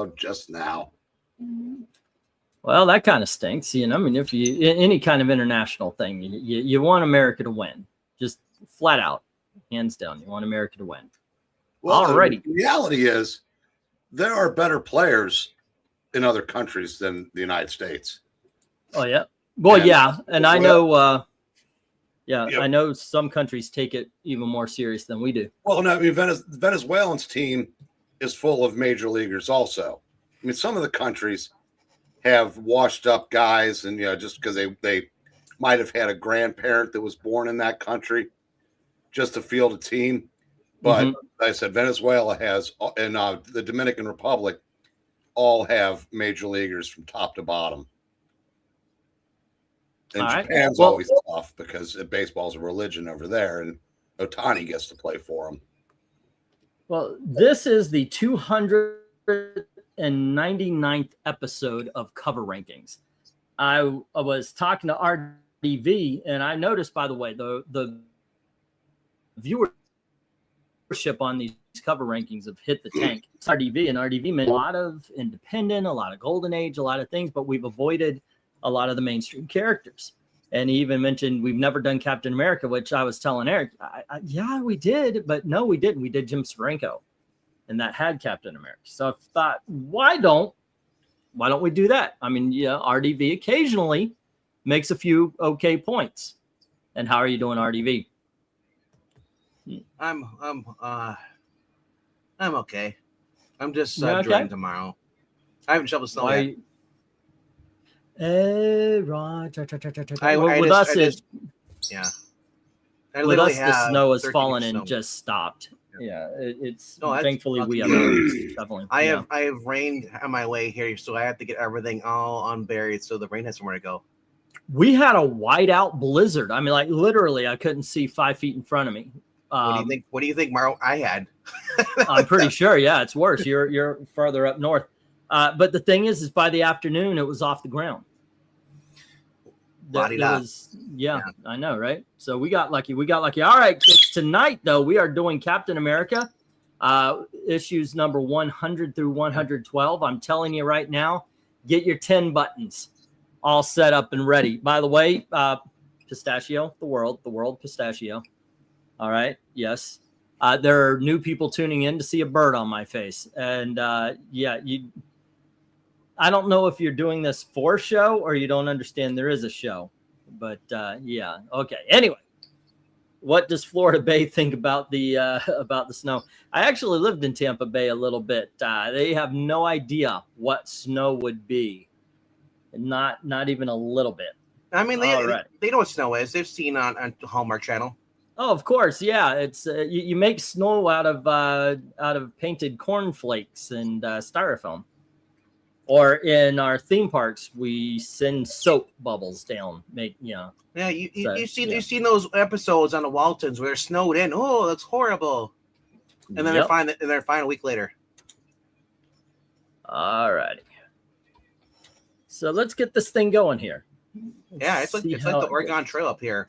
Buffalo just now. Well, that kind of stinks. I mean, if you any kind of international thing, you want America to win, just flat out, hands down. You want America to win. Well, alrighty. The reality is there are better players in other countries than the United States. Oh yeah. Well, yeah, and I know. I know some countries take it even more serious than we do. Well, no, I mean, Venezuelans team is full of major leaguers also. I mean, some of the countries have washed up guys, and just because they might have had a grandparent that was born in that country just to field a team. But like I said, Venezuela has, and the Dominican Republic all have major leaguers from top to bottom. And Japan's always tough because baseball's a religion over there, and Ohtani gets to play for them. Well, this is the 299th episode of Cover Rankings. I was talking to RDV, and I noticed, by the way, the viewership on these Cover Rankings have hit the tank. It's RDV, and RDV meant a lot of independent, a lot of golden age, a lot of things, but we've avoided a lot of the mainstream characters. And he even mentioned we've never done Captain America, which I was telling Eric, yeah, we did, but no, we didn't. We did Jim Steranko, and that had Captain America. So I thought, why don't we do that? I mean, yeah, RDV occasionally makes a few okay points. And how are you doing, RDV? I'm okay. I'm just drawing tomorrow. I haven't shoveled snow yet. With us, the snow has fallen and just stopped. Yeah, it's thankfully we have shoveling. I have rain on my way here, so I have to get everything all unburied so the rain has somewhere to go. We had a whiteout blizzard. I mean, like literally, I couldn't see 5 feet in front of me. What do you think, Mario? I had. I'm pretty sure. Yeah, it's worse. You're further up north. But the thing is by the afternoon, it was off the ground. I know, right? So we got lucky. All right, tonight, though, we are doing Captain America, issues number 100 through 112. I'm telling you right now, get your 10 buttons all set up and ready. By the way, Pistachio, the world Pistachio. All right, yes. There are new people tuning in to see a bird on my face. And, I don't know if you're doing this for show or you don't understand there is a show, but yeah. Okay. Anyway, what does Florida Bay think about the snow? I actually lived in Tampa Bay a little bit. They have no idea what snow would be. Not even a little bit. I mean, they know what snow is. They've seen on Hallmark Channel. Oh, of course. Yeah. It's you make snow out of painted cornflakes and styrofoam. Or in our theme parks, we send soap bubbles down. Yeah, you've seen those episodes on the Waltons where they're snowed in. Oh, that's horrible. And then they're fine a week later. All righty. So let's get this thing going here. It's like the Oregon Trail up here,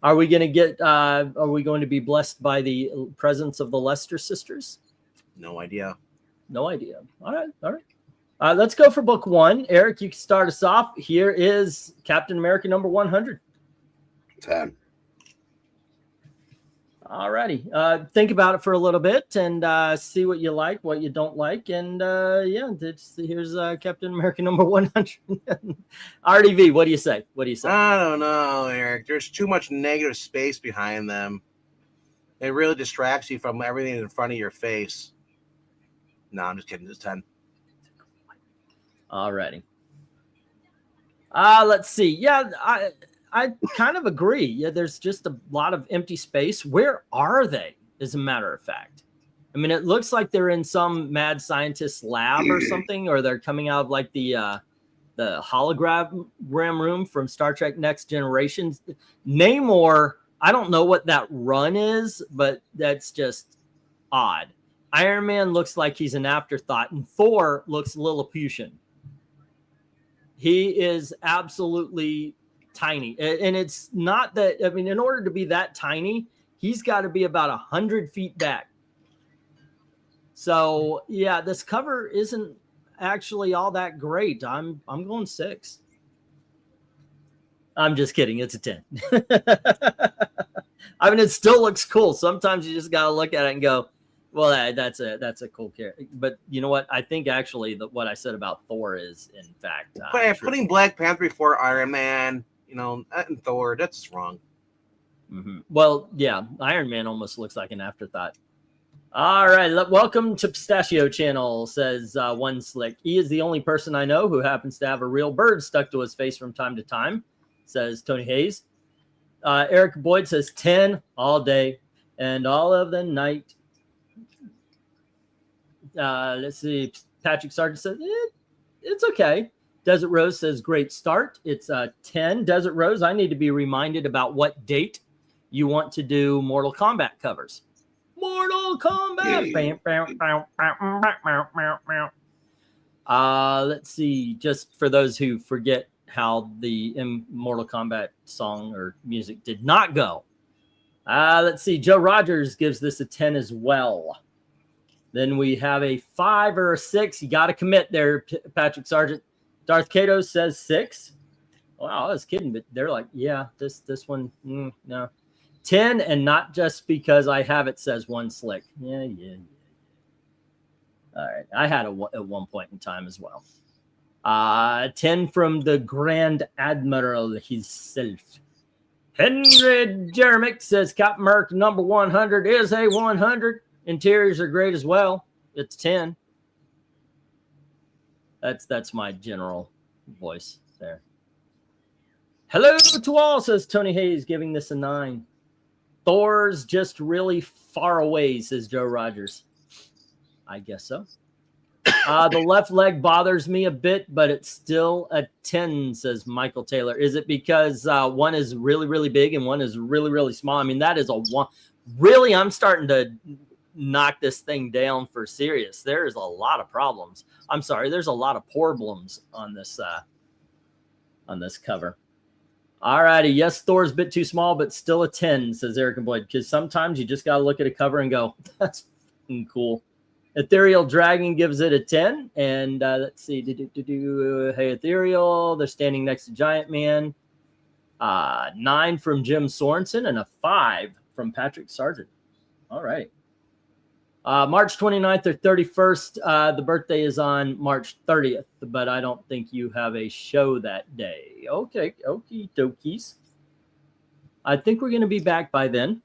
Are we going to be blessed by the presence of the Lester sisters? No idea. No idea. All right. Let's go for book one. Eric, you can start us off. Here is Captain America number 100. 10. All righty. Think about it for a little bit and see what you like, what you don't like. And here's Captain America number 100. RDV, what do you say? I don't know, Eric. There's too much negative space behind them. It really distracts you from everything in front of your face. No, I'm just kidding. It's 10. All righty. Let's see. Yeah, I kind of agree. Yeah, there's just a lot of empty space. Where are they, as a matter of fact? I mean, it looks like they're in some mad scientist lab or something, or they're coming out of like the hologram room from Star Trek Next Generation. Namor, I don't know what that run is, but that's just odd. Iron Man looks like he's an afterthought, and Thor looks Lilliputian. He is absolutely tiny. And it's not that, I mean, in order to be that tiny, he's got to be about 100 feet back. So yeah, this cover isn't actually all that great. I'm going 6. I'm just kidding. It's a 10. I mean, it still looks cool. Sometimes you just gotta look at it and go, "Well, that's a cool character." But you know what? I think actually what I said about Thor is, in fact, putting Black Panther before Iron Man, and Thor, that's wrong. Mm-hmm. Well, yeah, Iron Man almost looks like an afterthought. All right, welcome to Pistachio Channel, says One Slick. He is the only person I know who happens to have a real bird stuck to his face from time to time, says Tony Hayes. Eric Boyd says 10 all day and all of the night. Let's see. Patrick Sargent says, it's okay. Desert Rose says, great start. It's 10. Desert Rose, I need to be reminded about what date you want to do Mortal Kombat covers. Mortal Kombat. Let's see. Just for those who forget how the Mortal Kombat song or music did not go. Let's see. Joe Rogers gives this a 10 as well. Then we have a 5 or a 6. You got to commit there, Patrick Sargent. Darth Kato says 6. Wow, I was kidding, but they're like, yeah, this one, no. 10, and not just because I have it, says One Slick. Yeah. All right, I had it at one point in time as well. 10 from the Grand Admiral himself. Henry Jeremick says Captain America number 100 is a 100. Interiors are great as well. It's 10. That's my general voice there. Hello to all, says Tony Hayes, giving this a 9. Thor's just really far away, says Joe Rogers. I guess so. The left leg bothers me a bit, but it's still a 10, says Michael Taylor. Is it because one is really, really big and one is really, really small? I mean, that is a one. Really, I'm starting to knock this thing down for serious. There is a lot of problems. I'm sorry, there's a lot of problems on this cover. All righty. Yes, Thor's a bit too small, but still a 10, says Eric and Boyd, because sometimes you just got to look at a cover and go, that's cool. Ethereal Dragon gives it a 10. And let's see. Hey, Ethereal. They're standing next to Giant Man. 9 from Jim Sorensen and a 5 from Patrick Sargent. All right. March 29th or 31st. The birthday is on March 30th, but I don't think you have a show that day. Okay, okie dokies. I think we're going to be back by then.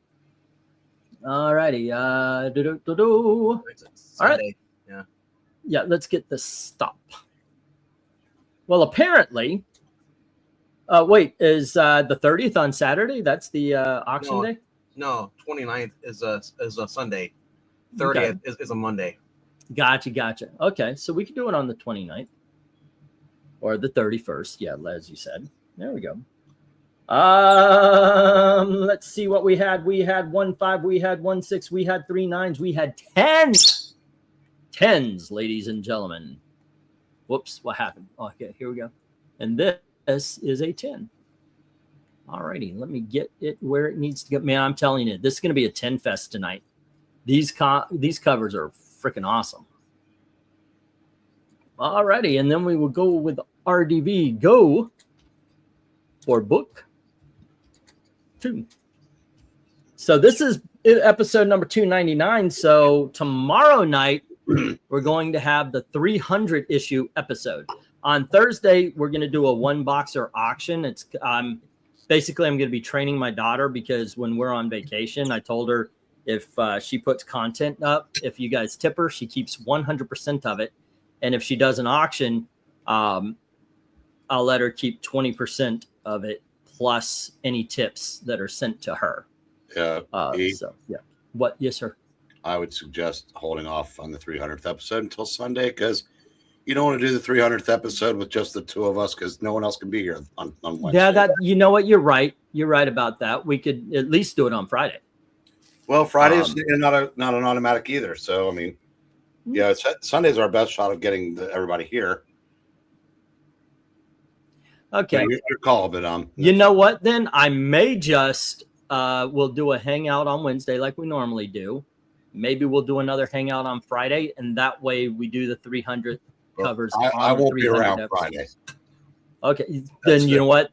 All righty. All right. Yeah, let's get this stop. Well, apparently, wait, is the 30th on Saturday? That's the auction day? No, 29th is a Sunday. 30th is a Monday. Gotcha. Okay, so we can do it on the 29th or the 31st. Yeah, as you said. There we go. Let's see what we had. We had 1-5, we had 1-6, we had 3 9s, we had 10s, ladies and gentlemen. Whoops, what happened? Okay, here we go. And this is a 10. All righty, let me get it where it needs to go. Man, I'm telling you, this is going to be a 10 fest tonight. These covers are freaking awesome. All righty, and then we will go with RDV. Go for book 2. So this is episode number 299. So tomorrow night, we're going to have the 300 issue episode. On Thursday, we're going to do a 1-boxer auction. It's basically, I'm going to be training my daughter because when we're on vacation, I told her if she puts content up, if you guys tip her, she keeps 100% of it. And if she does an auction, I'll let her keep 20% of it plus any tips that are sent to her. Yeah. What? Yes, sir. I would suggest holding off on the 300th episode until Sunday because you don't want to do the 300th episode with just the 2 of us because no one else can be here on Wednesday. Yeah, you know what? You're right. You're right about that. We could at least do it on Friday. Well, Friday is not an automatic either. So, I mean, yeah, Sunday's our best shot of getting everybody here. Okay. Your call, but you know what? Then I may just we'll do a hangout on Wednesday like we normally do. Maybe we'll do another hangout on Friday, and that way we do the 300 covers. I on the won't be 300 around episodes. Friday. Okay, That's then you know what?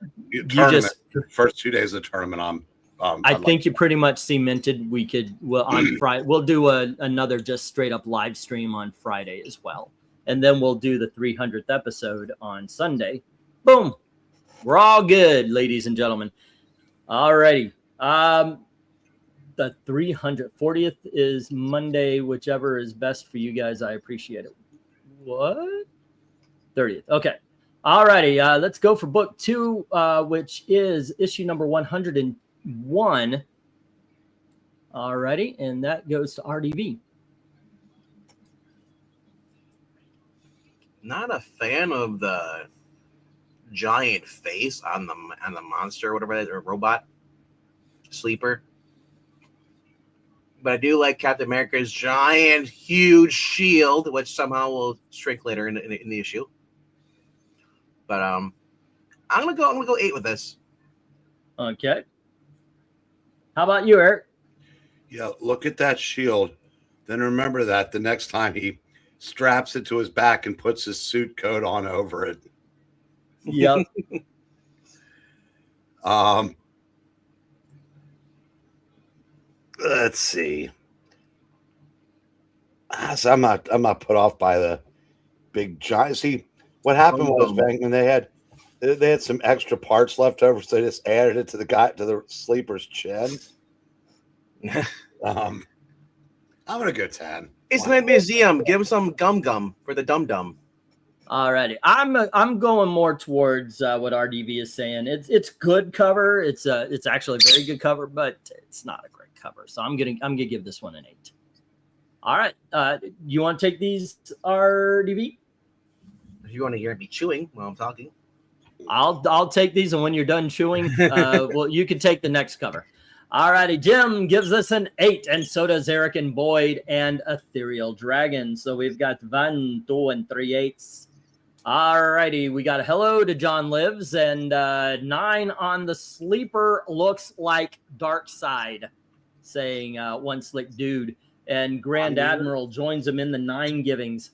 Tournament. First 2 days of the tournament. I think you pretty much cemented. Well, on Friday we'll do another just straight up live stream on Friday as well, and then we'll do the 300th episode on Sunday. Boom, we're all good, ladies and gentlemen. Alrighty. The 340th is Monday, whichever is best for you guys. I appreciate it. What? 30th. Okay. Alrighty. Let's go for book 2, which is issue number 101. Alrighty, and that goes to RDV. Not a fan of the giant face on the monster or whatever, or robot sleeper. But I do like Captain America's giant, huge shield, which somehow will shrink later in the issue. But I'm gonna go 8 with this. Okay. How about you, Eric? Yeah, look at that shield. Then remember that the next time he straps it to his back and puts his suit coat on over it. Yep. Let's see. So I'm not put off by the big giant. See, what happened was when they had some extra parts left over, so they just added it to the sleeper's chin. I'm gonna go 10. It's in a museum. Give him some gum for the dum. Alrighty, I'm going more towards what RDV is saying. It's good cover. It's actually a very good cover, but it's not a great cover. So I'm gonna give this one an 8. All right, you want to take these, RDV? If you want to hear me chewing while I'm talking, I'll take these, and when you're done chewing, well, you can take the next cover. All righty, Jim gives us an 8, and so does Eric and Boyd and Ethereal Dragon. So we've got 1, 2, and 3/8. All righty, we got a hello to John Lives, and 9 on the sleeper looks like Dark Side, saying one slick dude. And Grand Admiral joins him in the 9 givings.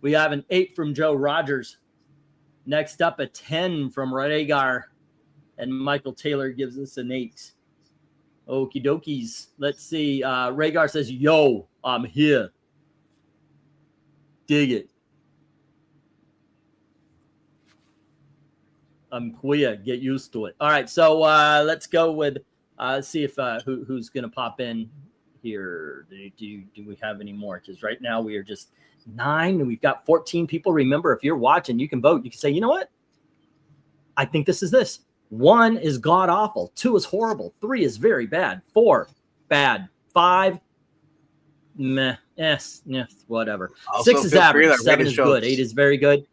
We have an 8 from Joe Rogers. Next up, a 10 from Rhaegar, and Michael Taylor gives us an 8. Okie dokies. Let's see. Rhaegar says, "Yo, I'm here. Dig it. I'm queer. Get used to it." All right, so let's go with see if who's going to pop in here. Do we have any more? Because right now we are just 9, and we've got 14 people. Remember, if you're watching, you can vote. You can say, you know what? I think this is this. 1 is god awful. 2 is horrible. 3 is very bad. 4, bad. 5, meh. Yes, whatever. Also, 6 is average. 7 is shows. good. 8 is very good.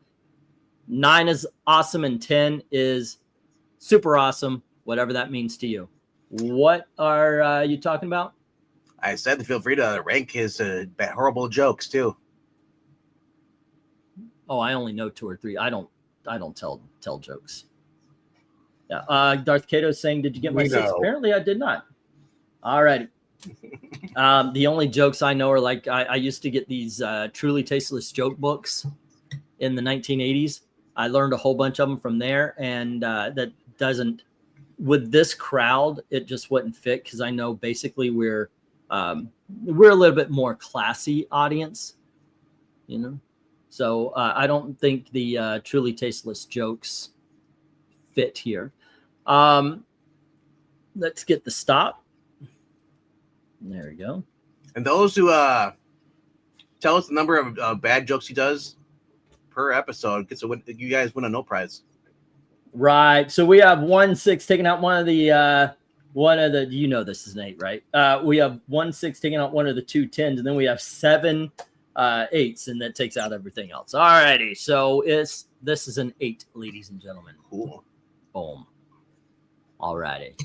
9 is awesome, and 10 is super awesome, whatever that means to you. What are you talking about? I said feel free to rank his horrible jokes too. Oh, I only know 2 or 3. I don't tell jokes. Yeah. Darth Cato saying, "Did you get my 6?" Apparently, I did not. All righty. The only jokes I know are like I used to get these Truly Tasteless joke books in the 1980s. I learned a whole bunch of them from there, and that doesn't, with this crowd, it just wouldn't fit, because I know basically we're a little bit more classy audience, you know. So I don't think the Truly Tasteless jokes fit here. Let's get the stop. There we go. And those who tell us the number of bad jokes he does per episode gets a win. You guys win a no prize. Right. So we have 1/6 taking out one of the you know this is an 8, right? We have 1/6 taking out one of the 2 10s, and then we have 7 8s, and that takes out everything else. All righty. So this is an 8, ladies and gentlemen. Cool. Boom. All righty.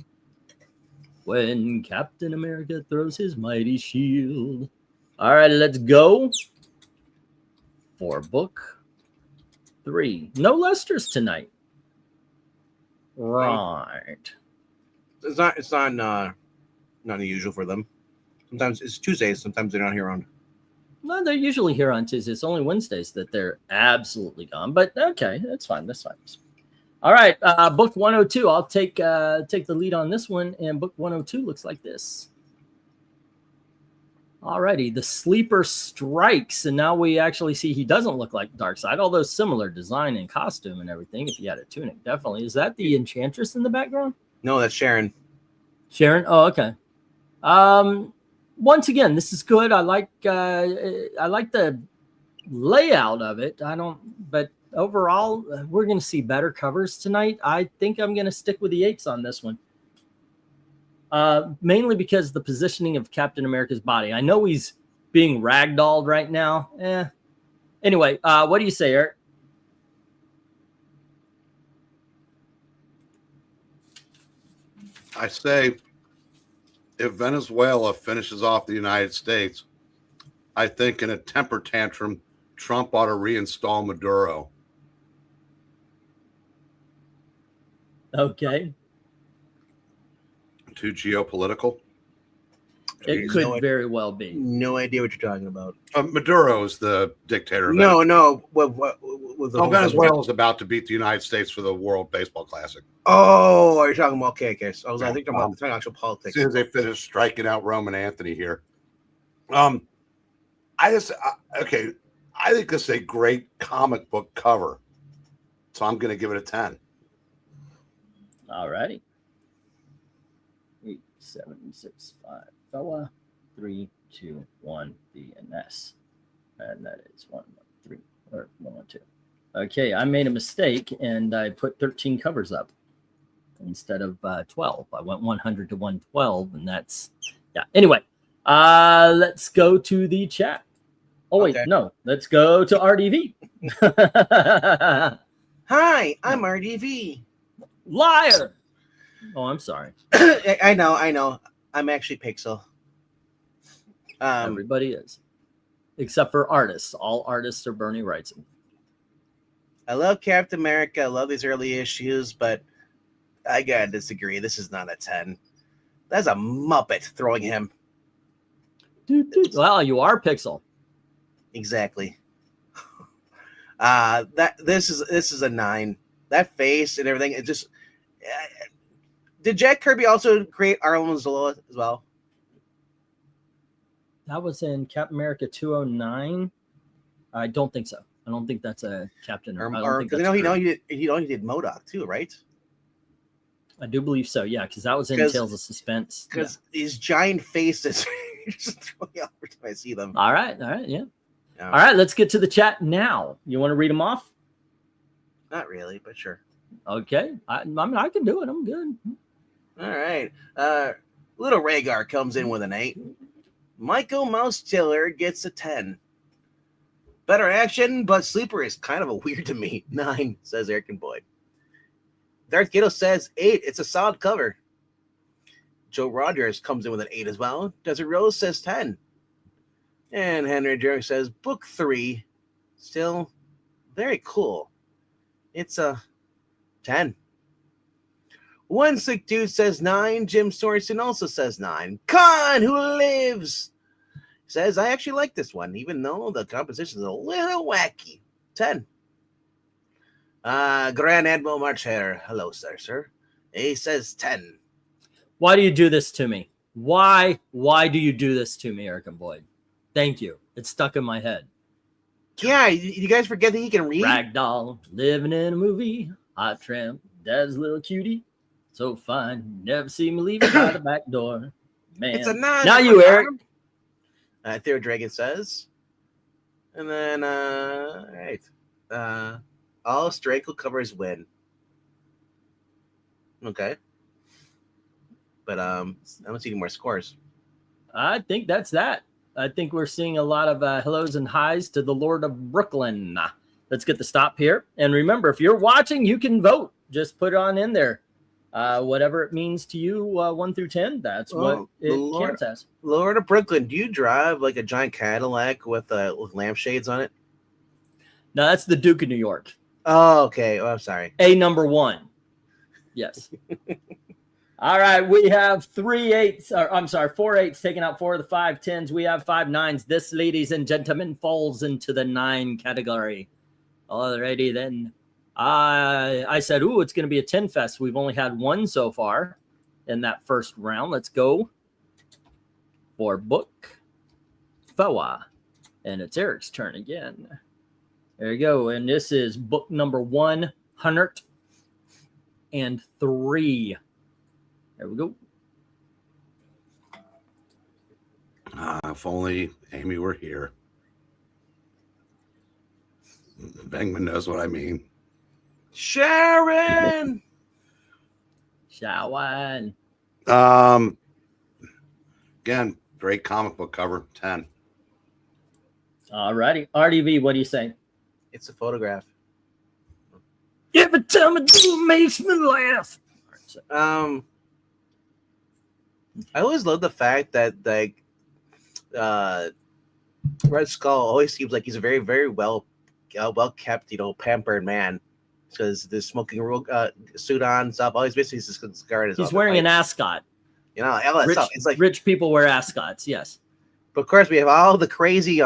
When Captain America throws his mighty shield. All right, let's go for book 3. No Lesters tonight. Right. It's not unusual for them. Sometimes it's Tuesdays. Sometimes they're not here on. No, they're usually here on Tuesdays. It's only Wednesdays that they're absolutely gone. But okay, that's fine. That's fine. All right, book 102. I'll take the lead on this one, and book 102 looks like this. All righty, the Sleeper strikes, and now we actually see he doesn't look like Darkseid, although similar design and costume and everything. If he had a tunic, definitely. Is that the Enchantress in the background? No, that's Sharon. Sharon. Oh, okay. Once again, this is good. I like the layout of it. But overall, we're going to see better covers tonight. I think I'm going to stick with the 8s on this one. Mainly because the positioning of Captain America's body. I know he's being ragdolled right now. Anyway, what do you say, Eric? I say if Venezuela finishes off the United States, I think in a temper tantrum, Trump ought to reinstall Maduro. Okay. Too geopolitical? It could very well be. No idea what you're talking about. Maduro is the dictator of No. Venezuela is about to beat the United States for the World Baseball Classic. Oh, are you talking about? Okay. So I think I'm about the actual politics. As soon as they finish striking out Roman Anthony here. I think this is a great comic book cover. So I'm going to give it a 10. All righty. 8, 7, 6, 5. Fella. 3, 2, 1. B and S. And that is 1, 3, or 1, 2. Okay, I made a mistake and I put 13 covers up instead of 12. I went 100 to 112, and that's Anyway, let's go to the chat. Oh wait, no, let's go to RDV. Hi, I'm RDV. Liar. Oh, I'm sorry. I know. I'm actually Pixel. Everybody is, except for artists. All artists are Bernie Wrightson. I love Captain America. I love these early issues, but I gotta disagree. This is not a 10. That's a Muppet throwing him. Well, you are Pixel. Exactly. This is a 9. That face and everything. It just. Did Jack Kirby also create Arlen Zola as well? That was in Captain America 209. I don't think so. I don't think that's a Captain. Because he did MODOK too, right? I do believe so. Yeah, because that was in Tales of Suspense. Because these giant faces just throw me off every time I see them. All right, yeah. All right, let's get to the chat now. You want to read them off? Not really, but sure. Okay, I mean I can do it. I'm good. All right. Little Rhaegar comes in with an 8. Michael Mouse-Tiller gets a 10. Better action, but Sleeper is kind of a weird to me. 9, says Eric and Boyd. Darth Gato says 8. It's a solid cover. Joe Rogers comes in with an 8 as well. Desert Rose says 10. And Henry Jerry says book 3. Still very cool. It's a 10. One Sick Dude says 9. Jim Sorensen also says 9. Khan, who lives, says, I actually like this one, even though the composition is a little wacky. 10. Grand Admiral Marcher, hello, sir. He says 10. Why do you do this to me? Why do you do this to me, Eric and Boyd? Thank you. It's stuck in my head. Yeah, you guys forget that he can read? Ragdoll, living in a movie, hot tramp, dad's little cutie. So fine, never see me leaving by the back door. Man, it's a 9. Now you, Eric. Theo Dragon says. And then, all right. All Strakel covers win. Okay. But I don't see any more scores. I think that's that. I think we're seeing a lot of hellos and highs to the Lord of Brooklyn. Let's get the stop here. And remember, if you're watching, you can vote. Just put it on in there. Whatever it means to you, 1 through 10, that's what it counts as. Lord of Brooklyn, do you drive like a giant Cadillac with lampshades on it? No, that's the Duke of New York. Oh, okay. Oh, I'm sorry. A number 1. Yes. All right, we have 4 eights taking out 4 of the 5 10s. We have 5 9s. This, ladies and gentlemen, falls into the 9 category. Alrighty then. I said, ooh, it's going to be a 10 fest. We've only had one so far in that first round. Let's go for book Foa. And it's Eric's turn again. There you go. And this is book number 103. There we go. If only Amy were here. Bangman knows what I mean. Sharon. Shawan. Again, great comic book cover. 10. All righty. RDV, what do you say? It's a photograph. Every time I do it makes me laugh. I always love the fact that like Red Skull always seems like he's a very, very well kept, pampered man. Because the smoking suit on and stuff, always basically his cigar is. He's wearing an ascot. All that stuff. It's like rich people wear ascots, yes. But of course, we have all the crazy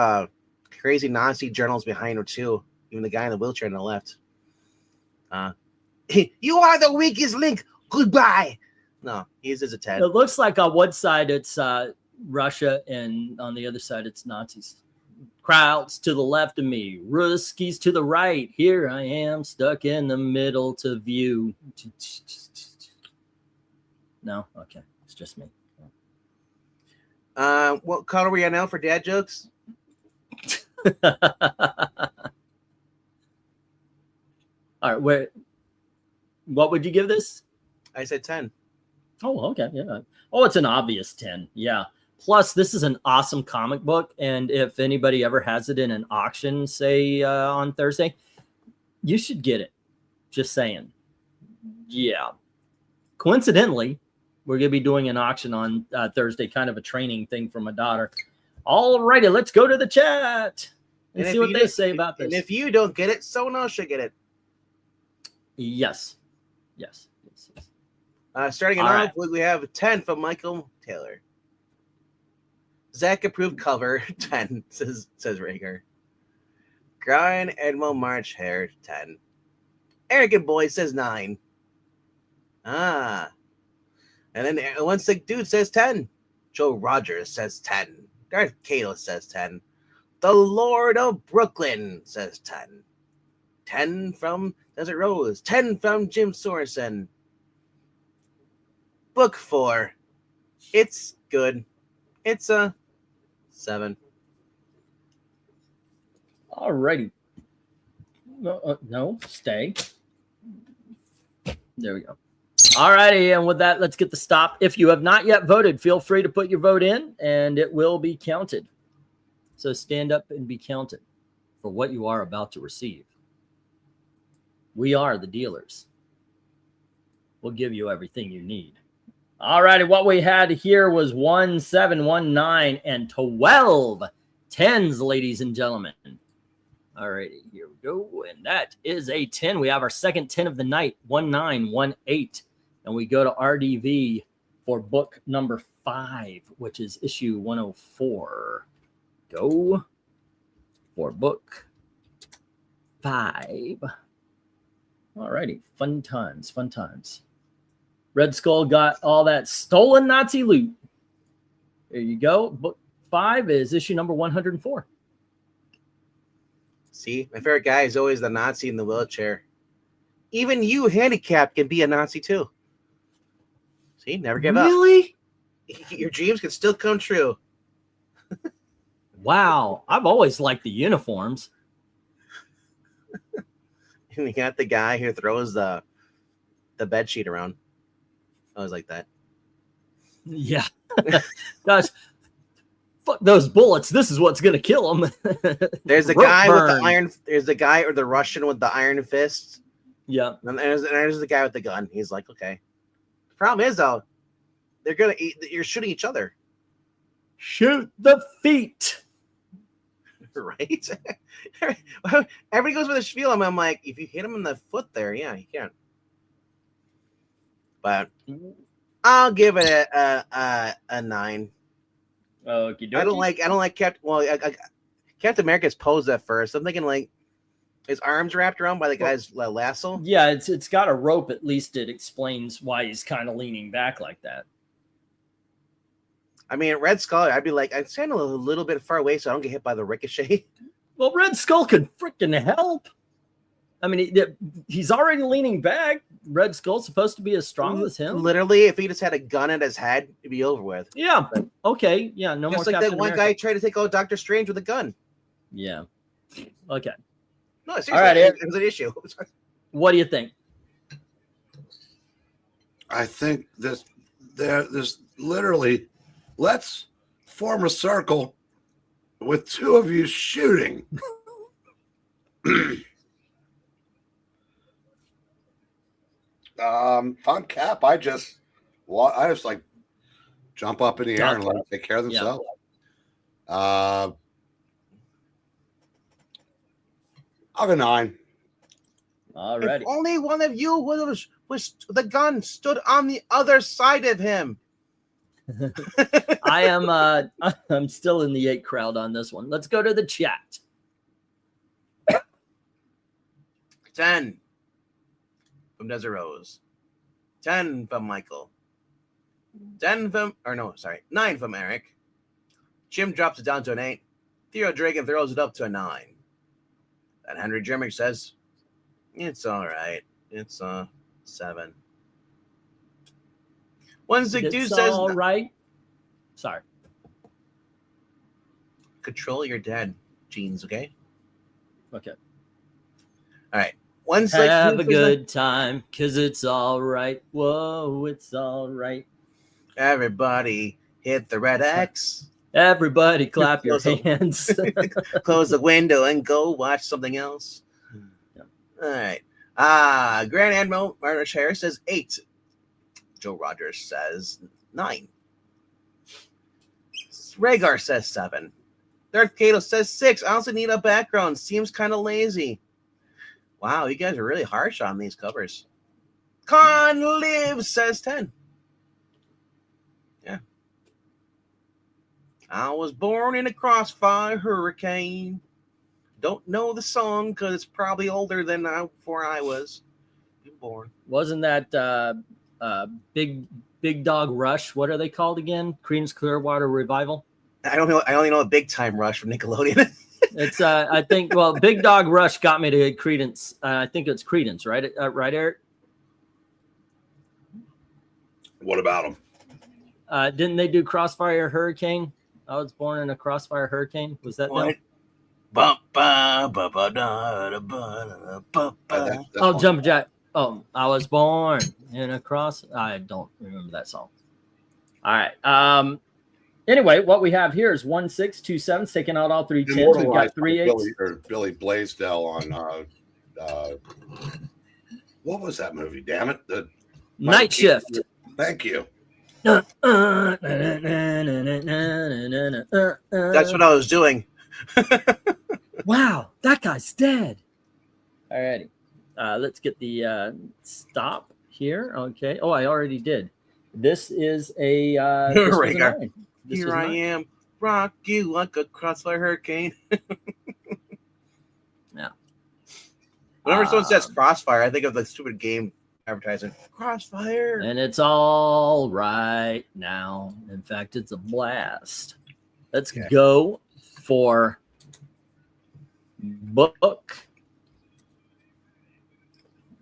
Nazi journals behind her too. Even the guy in the wheelchair on the left. You are the weakest link. Goodbye. No, he's a 10. It looks like on one side it's Russia, and on the other side it's Nazis. Krauts to the left of me, Ruskies to the right. Here I am, stuck in the middle to view. No, okay, it's just me. What color are we at now for dad jokes? All right, what would you give this? I said 10. Oh, okay, yeah. Oh, it's an obvious 10, yeah. Plus, this is an awesome comic book, and if anybody ever has it in an auction, say on Thursday, you should get it. Just saying. Yeah. Coincidentally, we're going to be doing an auction on Thursday, kind of a training thing for my daughter. All righty, let's go to the chat and see what they say about this. And if you don't get it, someone else should get it. Yes. Starting off, we have 10 from Michael Taylor. Zach approved cover 10, says Rager. Brian Edmo March hair 10. Arrogant Boy says 9. And then one sick dude says 10. Joe Rogers says 10. Darth Cato says 10. The Lord of Brooklyn says 10. 10 from Desert Rose. 10 from Jim Sorensen. Book 4. It's good. It's a 7. All righty. No, stay. There we go. All righty, and with that, let's get the stop. If you have not yet voted, feel free to put your vote in, and it will be counted. So stand up and be counted for what you are about to receive. We are the dealers. We'll give you everything you need. All righty, what we had here was 1, 7, 1, 9, and 12 10s, ladies and gentlemen. All righty, here we go. And that is a 10. We have our second 10 of the night, 1, 9, 1, 8. And we go to RDV for book number 5, which is issue 104. Go for book 5. All righty, fun times. Red Skull got all that stolen Nazi loot. There you go. Book 5 is issue number 104. See, my favorite guy is always the Nazi in the wheelchair. Even you, handicapped, can be a Nazi too. See, never give up. Really? Your dreams can still come true. Wow, I've always liked the uniforms. And you got the guy who throws the bed sheet around. I was like that. Yeah. Gosh, fuck those bullets. This is what's gonna kill them. There's the guy with the iron. There's the guy or the Russian with the iron fist. Yeah. And there's the guy with the gun. He's like, okay. The problem is though, you're shooting each other. Shoot the feet. Right? Everybody goes with a spiel. I'm like, if you hit him in the foot there, yeah, you can. But I'll give it a 9. Okie I don't like Captain. Well, Captain America's posed at first. I'm thinking like his arms wrapped around by the guy's lasso. Yeah, it's got a rope. At least it explains why he's kind of leaning back like that. I mean, Red Skull, I'd be like, I'd stand a little bit far away so I don't get hit by the ricochet. Well, Red Skull can freaking help. I mean, he's already leaning back. Red Skull's supposed to be as strong as him. Literally, if he just had a gun at his head, it'd be over with. Yeah. Okay. Yeah. No more. Just like Captain that one America. guy tried to take out Doctor Strange with a gun. Yeah. Okay. No, seriously, All right, it was an issue. What do you think? I think there's literally, let's form a circle with two of you shooting. If I'm Cap, I just like jump up in the air and let them take care of themselves. I'll go 9. Alrighty. If only one of you was the gun stood on the other side of him. I am I'm still in the 8 crowd on this one. Let's go to the chat. 10 from Desert Rose. 10 from Michael. 9 from Eric. Jim drops it down to an 8. Theo Dragon throws it up to a 9. And Henry Jermick says, it's all right. It's 7. Wednesday Dude says, all right. Sorry. Control your dad genes, okay? Okay. All right. Wednesday Have a good time, because it's all right. Whoa, it's all right. Everybody hit the red X. Everybody clap your hands. Close the window and go watch something else. Yeah. All right. Grand Admiral Martin Harris says 8. Joe Rogers says 9. Rhaegar says 7. Darth Kato says 6. I also need a background. Seems kind of lazy. Wow, you guys are really harsh on these covers. Con Live says 10. Yeah. I was born in a crossfire hurricane. Don't know the song because it's probably older than before I was born. Wasn't that Big Dog Rush? What are they called again? Creedence Clearwater Revival? I don't know. I only know a Big Time Rush from Nickelodeon. It's I think Big Dog Rush got me to Creedence. I think it's Creedence, right? Right, Eric? What about them? Didn't they do Crossfire Hurricane? I was born in a Crossfire Hurricane. Was that them? Oh, Jump Jack. Oh, I was born in a cross. I don't remember that song. All right. Anyway, what we have here is 1 6 2 7, taking out all 3 10s. We've got 3 8s. Billy Blaisdell on what was that movie? Damn it! The Night Shift. Thank you. That's That's what I was doing. Wow, that guy's dead. All righty. Let's get the stop here. Okay. Oh, I already did. This is a Rhaegar. Here I am, rock you like a crossfire hurricane. Yeah. Whenever someone says crossfire, I think of the stupid game advertising. Crossfire. And it's all right now. In fact, it's a blast. Let's go for book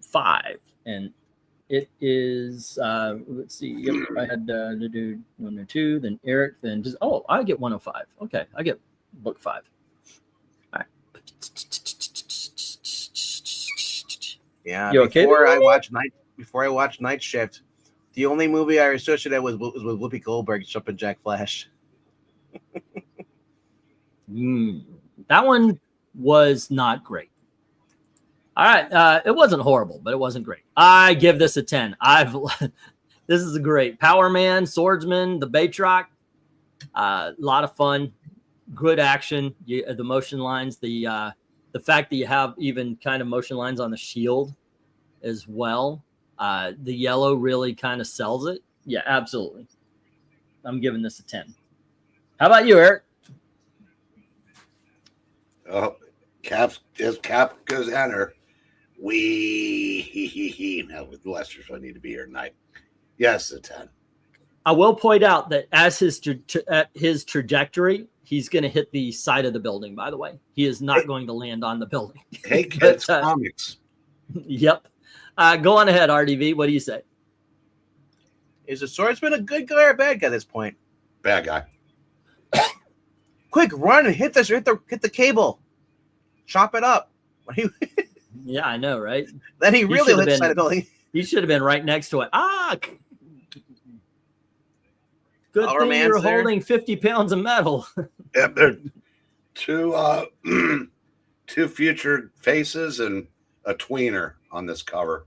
5. And it is, let's see. Yep, I had to do 1 or 2, then Eric, then just, I get 105. Okay, I get book 5. All right. Yeah. You okay? Before I watched Night Shift, the only movie I associated was with Whoopi Goldberg jumping Jack Flash. That one was not great. All right, it wasn't horrible, but it wasn't great. I give this a 10. This is a great Power Man, Swordsman, the Batroc. A lot of fun, good action. The motion lines, the fact that you have even kind of motion lines on the shield as well. The yellow really kind of sells it. Yeah, absolutely. I'm giving this a 10. How about you, Eric? Oh, Cap goes enter. We now with Lester's I need to be here tonight. Yes, a 10. I will point out that as his trajectory, he's going to hit the side of the building. By the way, he is not going to land on the building. Hey, kids, comics. Yep. Go on ahead, RDV. What do you say? Is the swordsman a good guy or a bad guy at this point? Bad guy. Quick, run and hit the cable. Chop it up. Yeah, I know, right? Then he really hit the side of the building. He should have been right next to it. Good Power thing you're there. holding 50 pounds of metal. Yep, they're two future faces and a tweener on this cover.